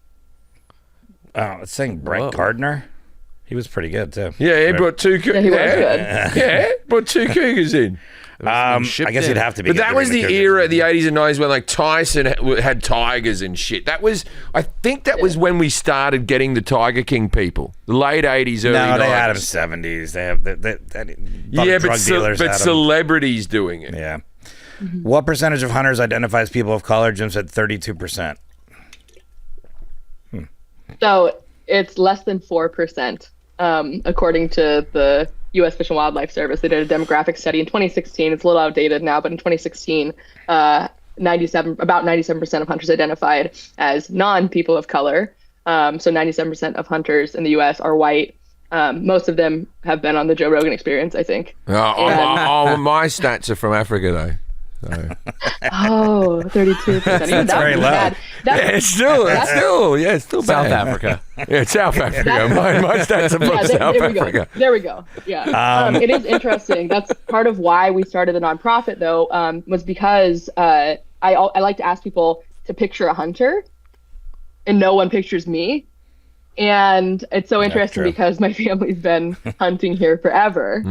Oh, it's saying Brett Gardner. He was pretty good too. Yeah, he brought 2 cougars. Yeah, he was good. Yeah, brought 2 cougars in. I guess he'd have to be. But that was the era, the 80s and 90s, when like Tyson had tigers and shit. I think that was when we started getting the Tiger King people. The late 80s, early 90s. No, they had them 70s. They have drug dealers. But celebrities doing it. Yeah. Mm-hmm. What percentage of hunters identify as people of color? Jim said 32%. So it's less than 4%, according to the U.S. Fish and Wildlife Service. They did a demographic study in 2016. It's a little outdated now, but in 2016, about 97% of hunters identified as non-people of color. So 97% of hunters in the U.S. are white. Most of them have been on the Joe Rogan Experience, I think. My stats are from Africa, though. So. 32%. That's very low. It's still South bad. Africa. Yeah, South Africa. My stats are from South Africa. There we go. Yeah. It is interesting. That's part of why we started the nonprofit, though, was because I like to ask people to picture a hunter, and no one pictures me. And it's so interesting because my family's been hunting here forever.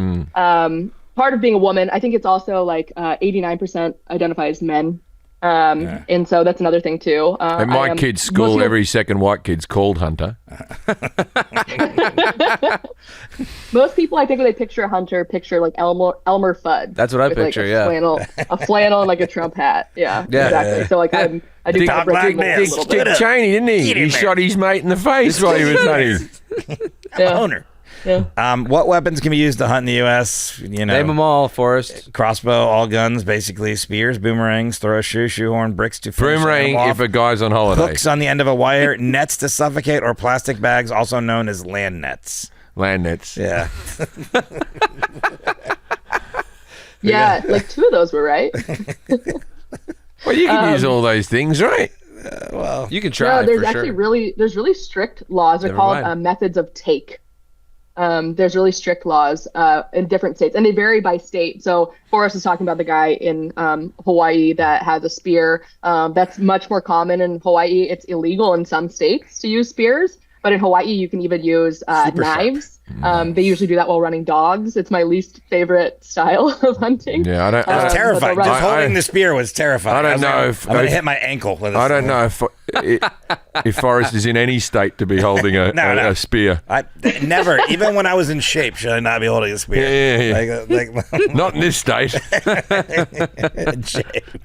Part of being a woman, I think it's also like 89% identify as men. And so that's another thing too. At my kid's school, every second white kid's called Hunter. Most people, I think, when they picture a hunter, picture like Elmer Fudd. That's what I picture, like a flannel and like a Trump hat. Yeah, exactly. So like I do talk like this. Dick Cheney, didn't he? He shot his mate in the face while he was hunting. Owner. Yeah. What weapons can be used to hunt in the U.S.? Name them all, Forrest. Crossbow, all guns, basically. Spears, boomerangs, throw a shoehorn, bricks to finish boomerang if a guy's on holiday. Hooks on the end of a wire, nets to suffocate, or plastic bags, also known as land nets. Land nets. Yeah. Yeah, like 2 of those were right. Well, you can use all those things, right? Well, you can try. No, there's actually really strict laws. They're called methods of take. There's really strict laws in different states, and they vary by state. So Forrest was talking about the guy in Hawaii that has a spear. That's much more common in Hawaii. It's illegal in some states to use spears, but in Hawaii you can even use knives. They usually do that while running dogs. It's my least favorite style of hunting. Yeah, it was terrifying. Just holding the spear was terrifying. I don't know if I'm going to hit my ankle with this. I don't know if Forrest is in any state to be holding a spear. Never. Even when I was in shape, should I not be holding a spear? Yeah. Like, not in this state. In shape.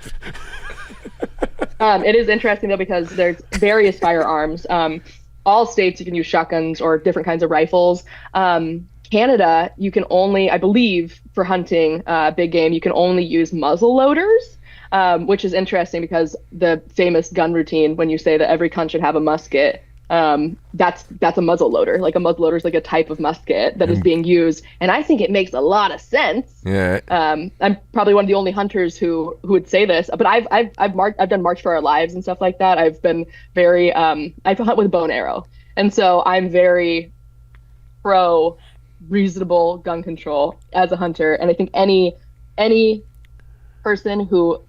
It is interesting, though, because there's various firearms. All states you can use shotguns or different kinds of rifles. Canada, you can only, I believe, for hunting big game, you can only use muzzle loaders, which is interesting because the famous gun routine, when you say that every gun should have a musket, that's a muzzle loader. Like a muzzle loader is like a type of musket that is being used, and I think it makes a lot of sense. Yeah. I'm probably one of the only hunters who would say this, but I've done March for Our Lives and stuff like that. I've been very I hunt with a bow and arrow, and so I'm very pro reasonable gun control as a hunter. And I think any person who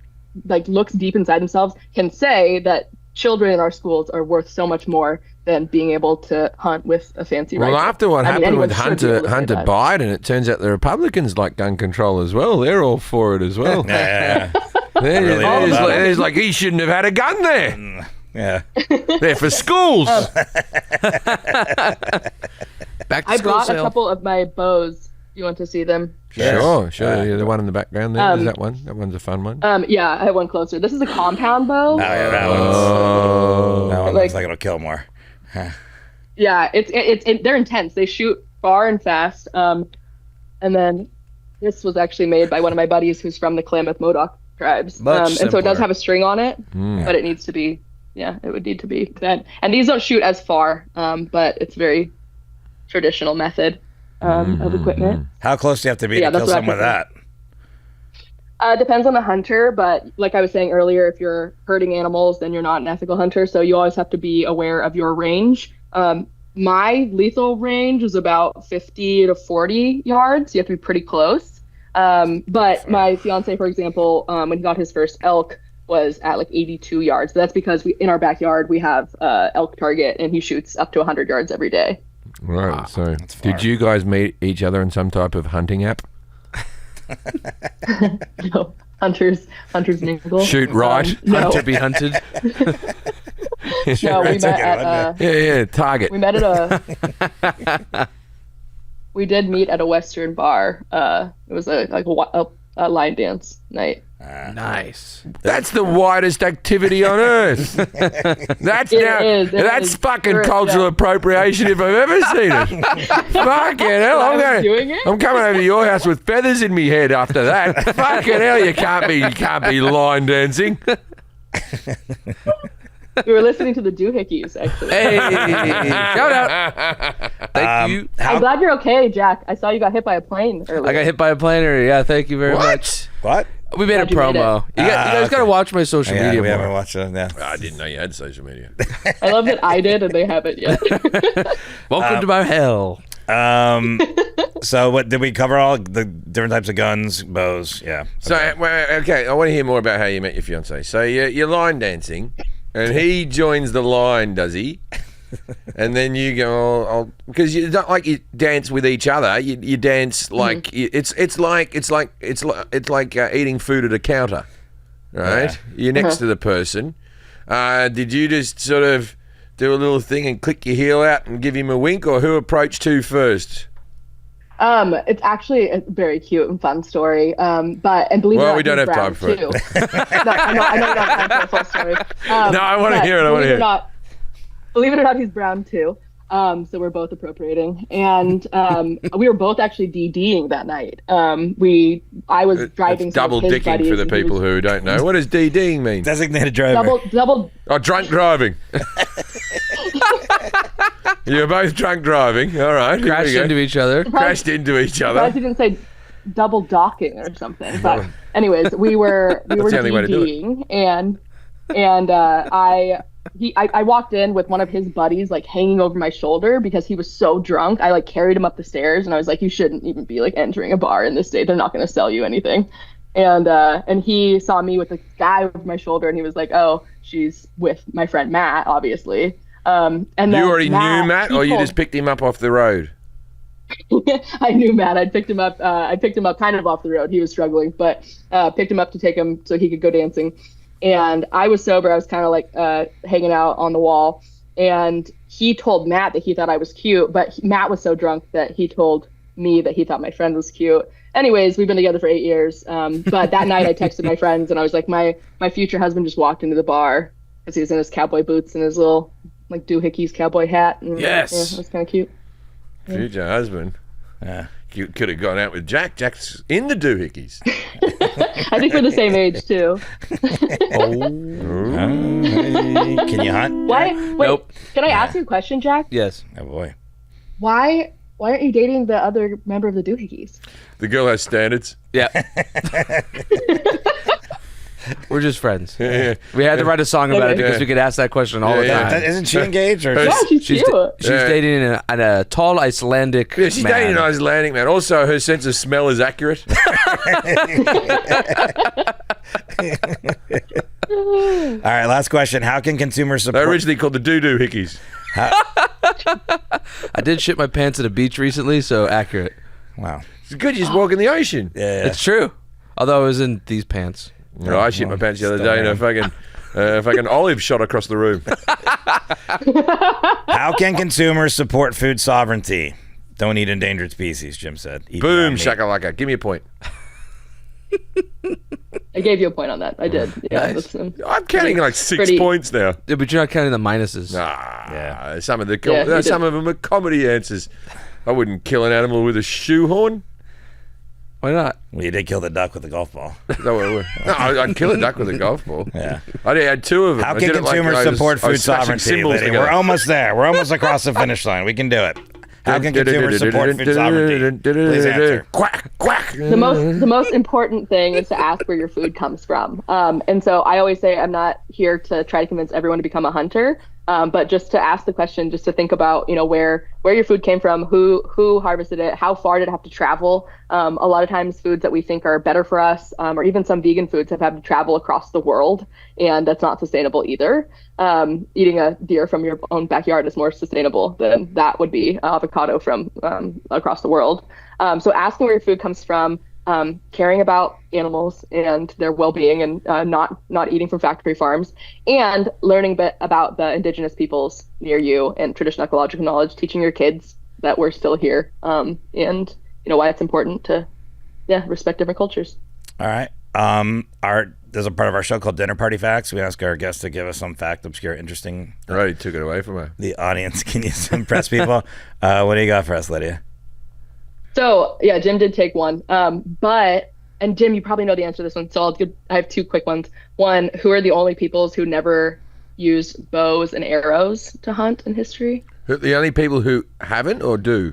like looks deep inside themselves can say that children in our schools are worth so much more than being able to hunt with a fancy rifle. Well, after what happened with Hunter Biden, it turns out the Republicans like gun control as well. They're all for it as well. Yeah. It's like he shouldn't have had a gun there. Yeah. They're for schools. Back to I school brought sale. a couple of my bows. You want to see them? Sure. Yeah, the one in the background there. Is that one? That one's a fun one. Yeah, I have one closer. This is a compound bow. Oh, yeah, that one looks like it'll kill more. Yeah, they're intense. They shoot far and fast. And then this was actually made by one of my buddies who's from the Klamath-Modoc tribes. And so it does have a string on it, but it needs to be, it would need to be bent. And these don't shoot as far, but it's very traditional method of equipment. How close do you have to be to kill someone with that? Depends on the hunter, but like I was saying earlier, if you're hurting animals, then you're not an ethical hunter. So you always have to be aware of your range. My lethal range is about 50 to 40 yards. You have to be pretty close. But my fiance, for example, when he got his first elk, was at like 82 yards. That's because in our backyard we have elk target, and he shoots up to 100 yards every day. Right. So, did you guys meet each other in some type of hunting app? No, hunters mingle. Shoot right. No. Hunter be hunted. No, we met at Target. We met at we did meet at a Western bar. It was a line dance night. Nice. That's the widest activity on earth. That's fucking cultural appropriation if I've ever seen it. Fucking hell, I'm coming over to your house with feathers in me head after that. Fucking hell, you can't be line dancing. We were listening to the doohickeys, actually. Hey, shout out. Thank you. I'm glad you're okay, Jack. I saw you got hit by a plane earlier. I got hit by a plane earlier. Yeah, thank you very much. What? We made a promo. You guys got to watch my social media we more. haven't watched it. Yeah. I didn't know you had social media. I love that I did and they haven't yet. Welcome to my hell. So what did we cover? All the different types of guns, bows? Yeah. So, okay, I want to hear more about how you met your fiance. So you're line dancing, and he joins the line, does he? And then you go, because you don't like you dance with each other. You dance like it's like eating food at a counter, right? Yeah. You're next to the person. Did you just sort of do a little thing and click your heel out and give him a wink, or who approached who first? It's actually a very cute and fun story. And believe it or not, we don't have time for it. No, I know you don't have time for a full story. No, I want to hear it. Believe it or not, he's brown too. So we're both appropriating, and we were both actually DDing that night. I was driving. It's double dicking for the people who don't know. What does DDing mean? Designated driver. Double. Oh, drunk driving. You're both drunk driving. All right. Crashed into each other. Crashed into each other. Surprised you didn't say double docking or something. But anyways, we were DDing, and I walked in with one of his buddies like hanging over my shoulder because he was so drunk. I like carried him up the stairs, and I was like, you shouldn't even be like entering a bar in this state. They're not going to sell you anything. And he saw me with a guy over my shoulder, and he was like, oh, she's with my friend Matt, obviously. And then you already knew Matt, or you just picked him up off the road? I knew Matt. I picked him up kind of off the road. He was struggling, but picked him up to take him so he could go dancing. And I was sober. I was kind of like hanging out on the wall. And he told Matt that he thought I was cute, but Matt was so drunk that he told me that he thought my friend was cute. Anyways, we've been together for 8 years. But that night I texted my friends, and I was like, my future husband just walked into the bar because he was in his cowboy boots and his little like doohickeys cowboy hat. And, yes. Yeah, it was kind of cute. Future husband. Yeah. You could have gone out with Jack. Jack's in the doohickeys. I think we're the same age too. Can you hunt? Wait, nope. Can I ask you a question, Jack? Yes. Oh boy. Why aren't you dating the other member of the doohickeys? The girl has standards. Yeah. We're just friends. Yeah. We had to write a song about it because we could ask that question all the time. Isn't she engaged? Or Yeah, she's cute. She's dating a tall Icelandic Yeah, she's dating an Icelandic man. Also, her sense of smell is accurate. All right, last question. How can consumers support... They're originally called the doo-doo hickeys. I did shit my pants at a beach recently, so accurate. Wow. It's good you just walk in the ocean. Yeah. It's true. Although I was in these pants. No, I shit my pants the other day and a fucking olive shot across the room. How can consumers support food sovereignty? Don't eat endangered species, Jim said. Eat Boom, meat. shakalaka. Give me a point. I gave you a point on that. I did. Yeah, Nice. I'm counting like 6 points now. Yeah, but you're not counting the minuses. Yeah. Some of them are comedy answers. I wouldn't kill an animal with a shoehorn. Why not? Well, you did kill the duck with the golf ball. No, I'd kill a duck with a golf ball. Yeah. I had 2 of them. How can consumers support food sovereignty? We're almost there. We're almost across the finish line. We can do it. How can consumers support food sovereignty? Please answer. Quack, quack. The most important thing is to ask where your food comes from. And so I always say I'm not here to try to convince everyone to become a hunter, but just to ask the question, just to think about, where your food came from, who harvested it, how far did it have to travel. A lot of times foods that we think are better for us, or even some vegan foods, have had to travel across the world, and that's not sustainable either. Eating a deer from your own backyard is more sustainable than that would be avocado from across the world. So asking where your food comes from, caring about animals and their well-being, and not eating from factory farms, and learning a bit about the indigenous peoples near you and traditional ecological knowledge, teaching your kids that we're still here, and why it's important to respect different cultures. All right. There's a part of our show called Dinner Party Facts. We ask our guests to give us some fact, obscure, interesting. Right, took it away from her. The audience can use to impress people. What do you got for us, Lydia? So Jim did take one, and Jim, you probably know the answer to this one, so I have 2 quick ones. One, who are the only peoples who never used bows and arrows to hunt in history? The only people who haven't or do?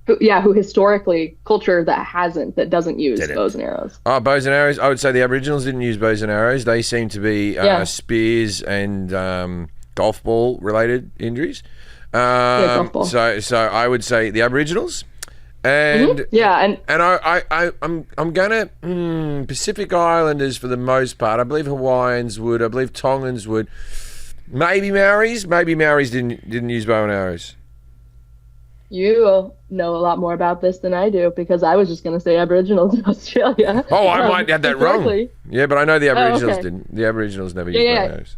Who historically, culture that doesn't use bows and arrows. Oh, bows and arrows. I would say the Aboriginals didn't use bows and arrows. They seem to be spears and golf ball related injuries. Golf ball. So I would say the Aboriginals. And I'm gonna Pacific Islanders for the most part. I believe Hawaiians would. I believe Tongans would. Maybe Maoris. Maybe Maoris didn't use bow and arrows. You know a lot more about this than I do, because I was just going to say Aboriginals in Australia. Oh, I might have that wrong. Yeah, but I know the Aboriginals didn't. The Aboriginals never used bow and arrows.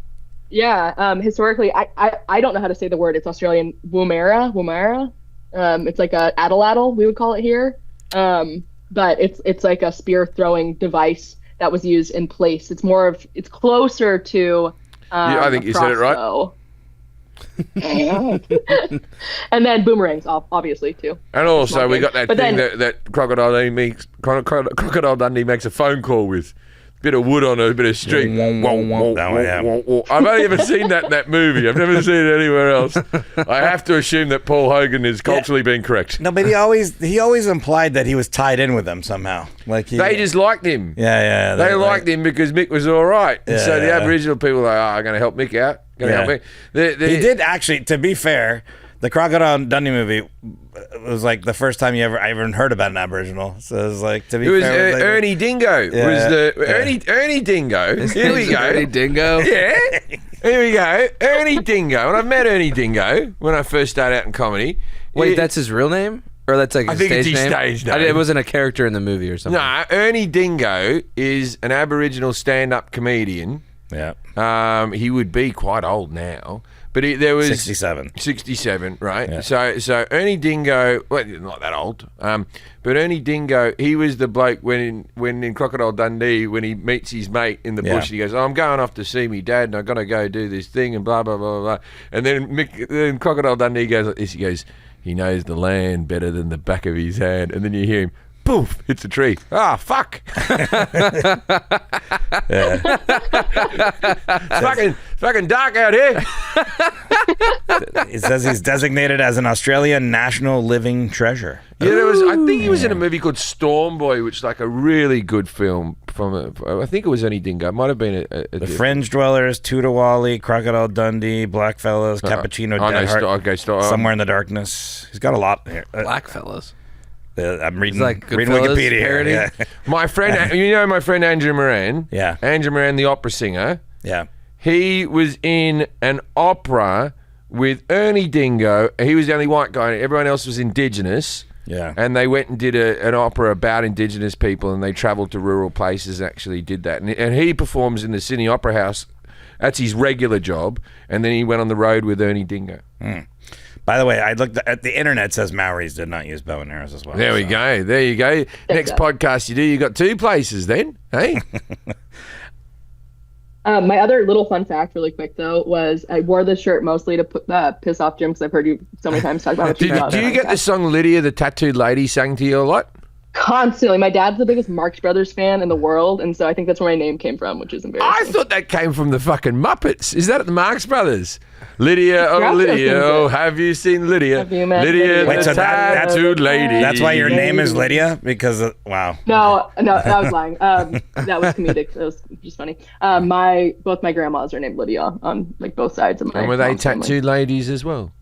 Yeah, historically, I don't know how to say the word. It's Australian Woomera. It's like a addle, we would call it here. But it's like a spear throwing device that was used in place. It's closer to I think you said it right. And then boomerangs, obviously, too. And also, we got that thing that Crocodile Dundee makes a phone call with. Bit of wood on a bit of string. I've only ever seen that in that movie. I've never seen it anywhere else. I have to assume that Paul Hogan is culturally being correct. No, but he always implied that he was tied in with them somehow. They just liked him. Yeah. They liked him because Mick was all right. And so the Aboriginal people were like, I'm going to help Mick out. Help me. He did actually, to be fair, the Crocodile Dundee movie was like the first time I ever heard about an Aboriginal. So it was like, to be fair, Ernie Dingo. Ernie Dingo. Here we go. Ernie Dingo. Yeah. Here we go. Ernie Dingo. And I've met Ernie Dingo when I first started out in comedy. Wait, that's his real name? Or that's like his stage name? I think it's his stage name. It wasn't a character in the movie or something. No, Ernie Dingo is an Aboriginal stand-up comedian. Yeah. He would be quite old now. But there was 67, right? Yeah. So Ernie Dingo, well, not that old. But Ernie Dingo, he was the bloke when in Crocodile Dundee, when he meets his mate in the bush, he goes, I'm going off to see me dad, and I've got to go do this thing, and blah blah blah blah. And then Crocodile Dundee goes like this. He goes, he knows the land better than the back of his hand. And then you hear him, poof, hits a tree. Ah, fuck. Fucking dark out here. It says he's designated as an Australian National Living Treasure. Yeah, I think he was in a movie called Storm Boy, which is like a really good film I think it was Ernie Dingo. It might have been The Fringe Dwellers, Tootawali, Crocodile Dundee, Blackfellas, Cappuccino, Deadheart, Somewhere in the Darkness. He's got a lot here. Blackfellas. I'm reading like reading Wikipedia parody. here. Yeah. My friend, my friend Andrew Moran. Yeah. Andrew Moran, the opera singer. Yeah. He was in an opera with Ernie Dingo. He was the only white guy. Everyone else was Indigenous. Yeah. And they went and did an opera about Indigenous people, and they travelled to rural places and actually did that. And he performs in the Sydney Opera House. That's his regular job. And then he went on the road with Ernie Dingo. By the way, I looked at the internet says Maoris did not use bow and arrows as well. There we go. There you go. Next podcast you do, you got 2 places then, hey? My other little fun fact, really quick though, was I wore this shirt mostly to piss off Jim because I've heard you so many times talk about it. Do you get the song Lydia, the tattooed lady, sang to you a lot? Constantly. My dad's the biggest Marx Brothers fan in the world, and so I think that's where my name came from, which is embarrassing. I thought that came from the fucking Muppets. Is that at the Marx Brothers? Lydia, have you seen Lydia? Have you met Lydia, Lydia? the tattooed lady. That's why your name is Lydia? Because, wow. No, I was lying. That was comedic. That was just funny. Both my grandmas are named Lydia on like both sides of my And were they mom's family. tattooed ladies as well?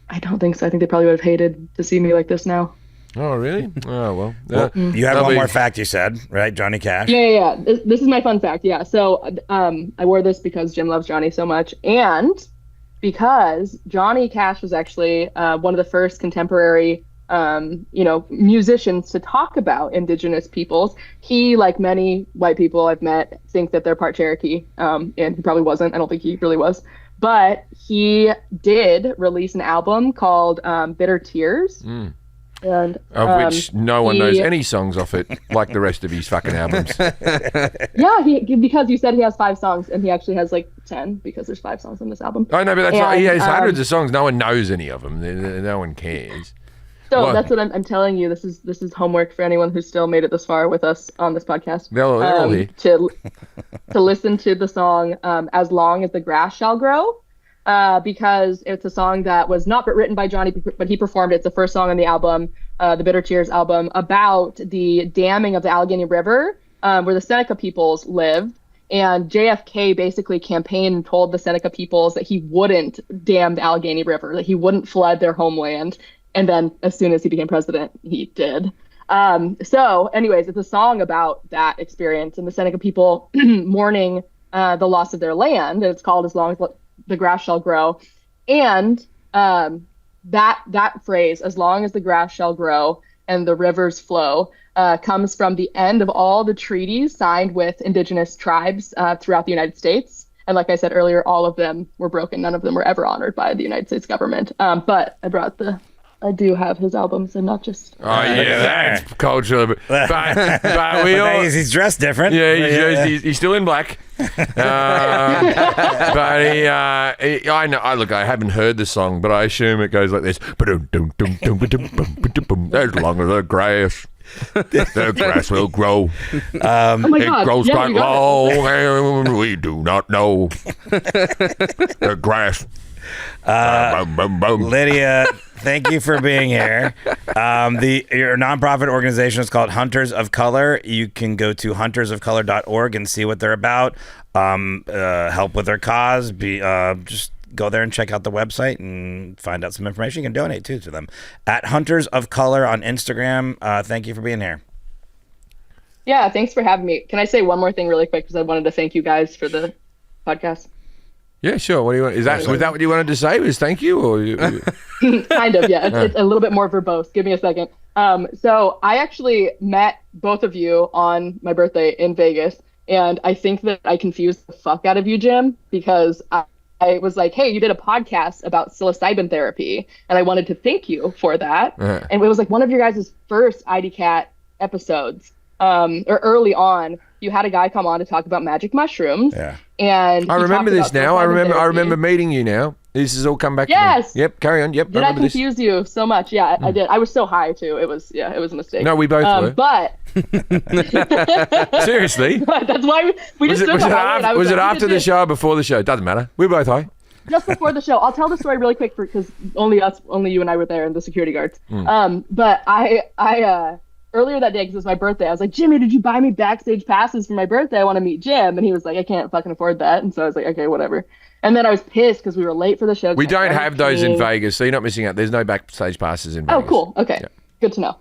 I don't think so. I think they probably would have hated to see me like this now. Oh, really? Oh, well. You have one more fact you said, right? Johnny Cash? Yeah. This is my fun fact. Yeah. So I wore this because Jim loves Johnny so much. And because Johnny Cash was actually one of the first contemporary, musicians to talk about Indigenous peoples. He, like many white people I've met, think that they're part Cherokee. And he probably wasn't. I don't think he really was. But he did release an album called Bitter Tears. And, of which no one knows any songs off it, like the rest of his fucking albums. Yeah, because you said he has 5 songs, and he actually has like 10 because there's 5 songs on this album. Oh no, but that's right. He has hundreds of songs. No one knows any of them. No one cares. So that's what I'm telling you. This is homework for anyone who's still made it this far with us on this podcast. They're all here. To listen to the song "As Long as the Grass Shall Grow." Because it's a song that was not written by Johnny, but he performed it. It's the first song on the album, the Bitter Tears album, about the damming of the Allegheny River, where the Seneca peoples lived. And JFK basically campaigned and told the Seneca peoples that he wouldn't dam the Allegheny River, that he wouldn't flood their homeland. And then as soon as he became president, he did. So anyways, it's a song about that experience and the Seneca people mourning the loss of their land. And it's called "As Long as the Grass Shall Grow." And that phrase, "as long as the grass shall grow and the rivers flow," comes from the end of all the treaties signed with Indigenous tribes throughout the United States. And like I said earlier, all of them were broken. None of them were ever honored by the United States government. But I do have his albums and not just... Oh, yeah, that's cultural. But we all... He's dressed different. Yeah, he's still in black. But I know. Look, I haven't heard the song, but I assume it goes like this. As long as the grass will grow. Oh my God. It grows quite long, and we do not know. The grass. Lydia, thank you for being here. Your nonprofit organization is called Hunters of Color. You can go to huntersofcolor.org and see what they're about. Help with their cause. Just go there and check out the website and find out some information. You can donate too to them at Hunters of Color on Instagram. Thank you for being here. Yeah, thanks for having me. Can I say one more thing really quick? Because I wanted to thank you guys for the podcast. Yeah, sure. What do you want? Was that what you wanted to say? Was thank you, or you? Kind of, yeah. It's a little bit more verbose. Give me a second. So I actually met both of you on my birthday in Vegas, and I think that I confused the fuck out of you, Jim, because I was like, "Hey, you did a podcast about psilocybin therapy, and I wanted to thank you for that." And it was like one of your guys' first IDCat episodes, or early on. You had a guy come on to talk about magic mushrooms. Yeah. And I remember this now. I remember meeting you now. This has all come back yes. to me. Yep, carry on. Yep. Did I confuse you so much? Yeah, I did. I was so high too. It was a mistake. No, we both were. But seriously. That's why we just was it after the show or before the show? It doesn't matter. We were both high. Just before the show. I'll tell the story really quick because only you and I were there and the security guards. But I earlier that day, because it was my birthday, I was like, "Jimmy, did you buy me backstage passes for my birthday? I want to meet Jim." And he was like, "I can't fucking afford that." And so I was like, "Okay, whatever." And then I was pissed because we were late for the show. We don't have those in Vegas, so you're not missing out. There's no backstage passes in Vegas. Oh, cool. Okay. Yeah. Good to know.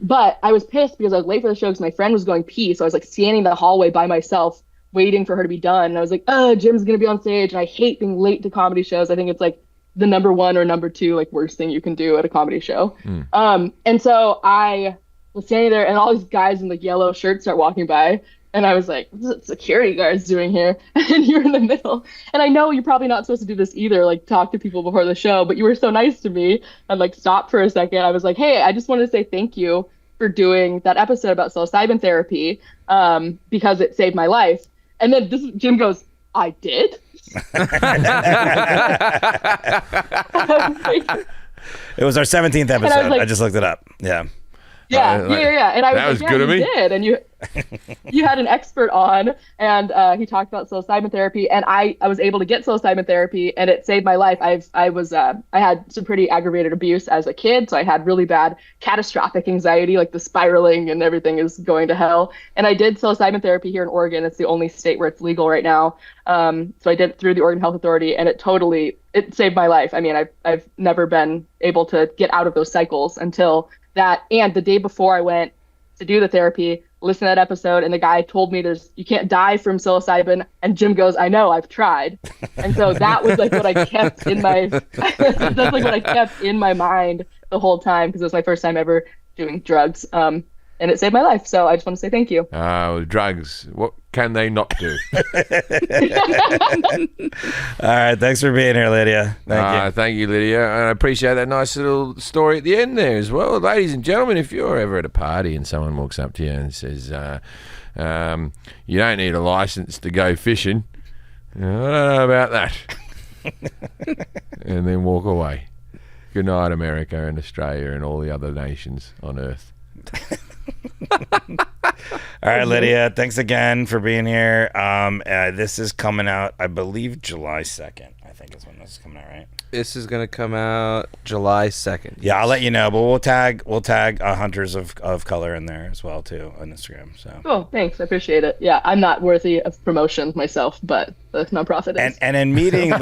But I was pissed because I was late for the show because my friend was going pee. So I was like standing in the hallway by myself waiting for her to be done. And I was like, oh, Jim's going to be on stage. And I hate being late to comedy shows. I think it's like the number one or number two, like worst thing you can do at a comedy show. And so I was standing there and all these guys in like yellow shirts start walking by. And I was like, what's the security guards doing here? And you're in the middle. And I know you're probably not supposed to do this either, like talk to people before the show, but you were so nice to me and like stopped for a second. I was like, hey, I just wanted to say thank you for doing that episode about psilocybin therapy because it saved my life. And then Jim goes, I did? It was our 17th episode. I just looked it up. Yeah. Yeah. And I was that was like, good of me. Did. And you had an expert on, and he talked about psilocybin therapy, and I was able to get psilocybin therapy, and it saved my life. I had some pretty aggravated abuse as a kid, so I had really bad catastrophic anxiety, like the spiraling and everything is going to hell. And I did psilocybin therapy here in Oregon. It's the only state where it's legal right now. So I did it through the Oregon Health Authority, and it saved my life. I mean, I've never been able to get out of those cycles until that. And the day before I went to do the therapy, listen to that episode, and the guy told me you can't die from psilocybin, and Jim goes, I know, I've tried. And so that was like what I kept in my that's like what I kept in my mind the whole time, because it was my first time ever doing drugs, and it saved my life. So I just want to say thank you. Drugs, what can they not do? All right, thanks for being here, Lydia. Thank you, Lydia. And I appreciate that nice little story at the end there as well. Ladies and gentlemen, if you're ever at a party and someone walks up to you and says, you don't need a license to go fishing, I don't know about that. And then walk away. Good night, America and Australia and all the other nations on Earth. All right, Lydia, thanks again for being here. This is coming out, I believe, July 2nd. I think is when this is coming out, right? This is going to come out July 2nd. Yeah, I'll let you know, but we'll tag Hunters of Color in there as well too on Instagram. So cool, thanks, I appreciate it. Yeah, I'm not worthy of promotion myself, but the nonprofit is. And in meeting,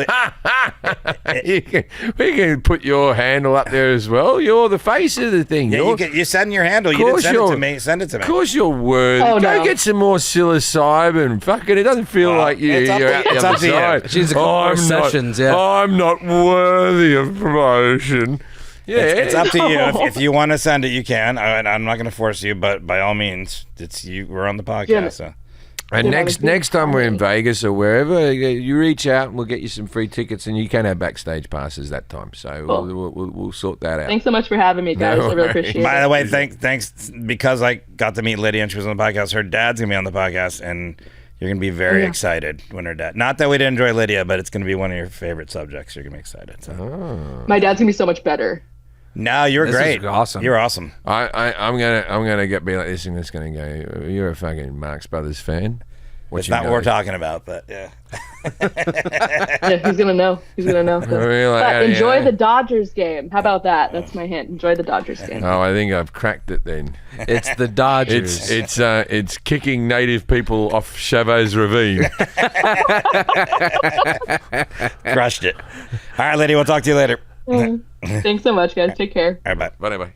we can put your handle up there as well. You're the face of the thing. Yeah, you send your handle. You didn't send it to me. Send it to me. Of course you're worthy. Go get some more psilocybin. Fucking, it doesn't feel like you're out the other side. She's a couple more sessions. I'm not worthy of promotion. Yeah, it's up to you. If you want to send it, you can. I'm not going to force you, but by all means, it's you. We're on the podcast. Yeah. So. And next time we're in Vegas or wherever, you reach out and we'll get you some free tickets, and you can have backstage passes that time. So cool. we'll sort that out. Thanks so much for having me, guys. I really appreciate it. By the way, thanks because I got to meet Lydia and she was on the podcast. Her dad's gonna be on the podcast, and you're gonna be very excited when her dad. Not that we didn't enjoy Lydia, but it's gonna be one of your favorite subjects. You're gonna be excited. So. My dad's gonna be so much better. No, you're great. Awesome. You're awesome. I'm gonna be like this, and it's gonna go. You're a fucking Marx Brothers fan. It's not what we're talking about, but yeah. Yeah, he's gonna know. But enjoy the Dodgers game. How about that? That's my hint. Enjoy the Dodgers game. Oh, I think I've cracked it then. It's the Dodgers. It's kicking native people off Chavez Ravine. Crushed it. All right, Lydia, we'll talk to you later. Thanks so much, guys. Take care. All right, bye. Bye.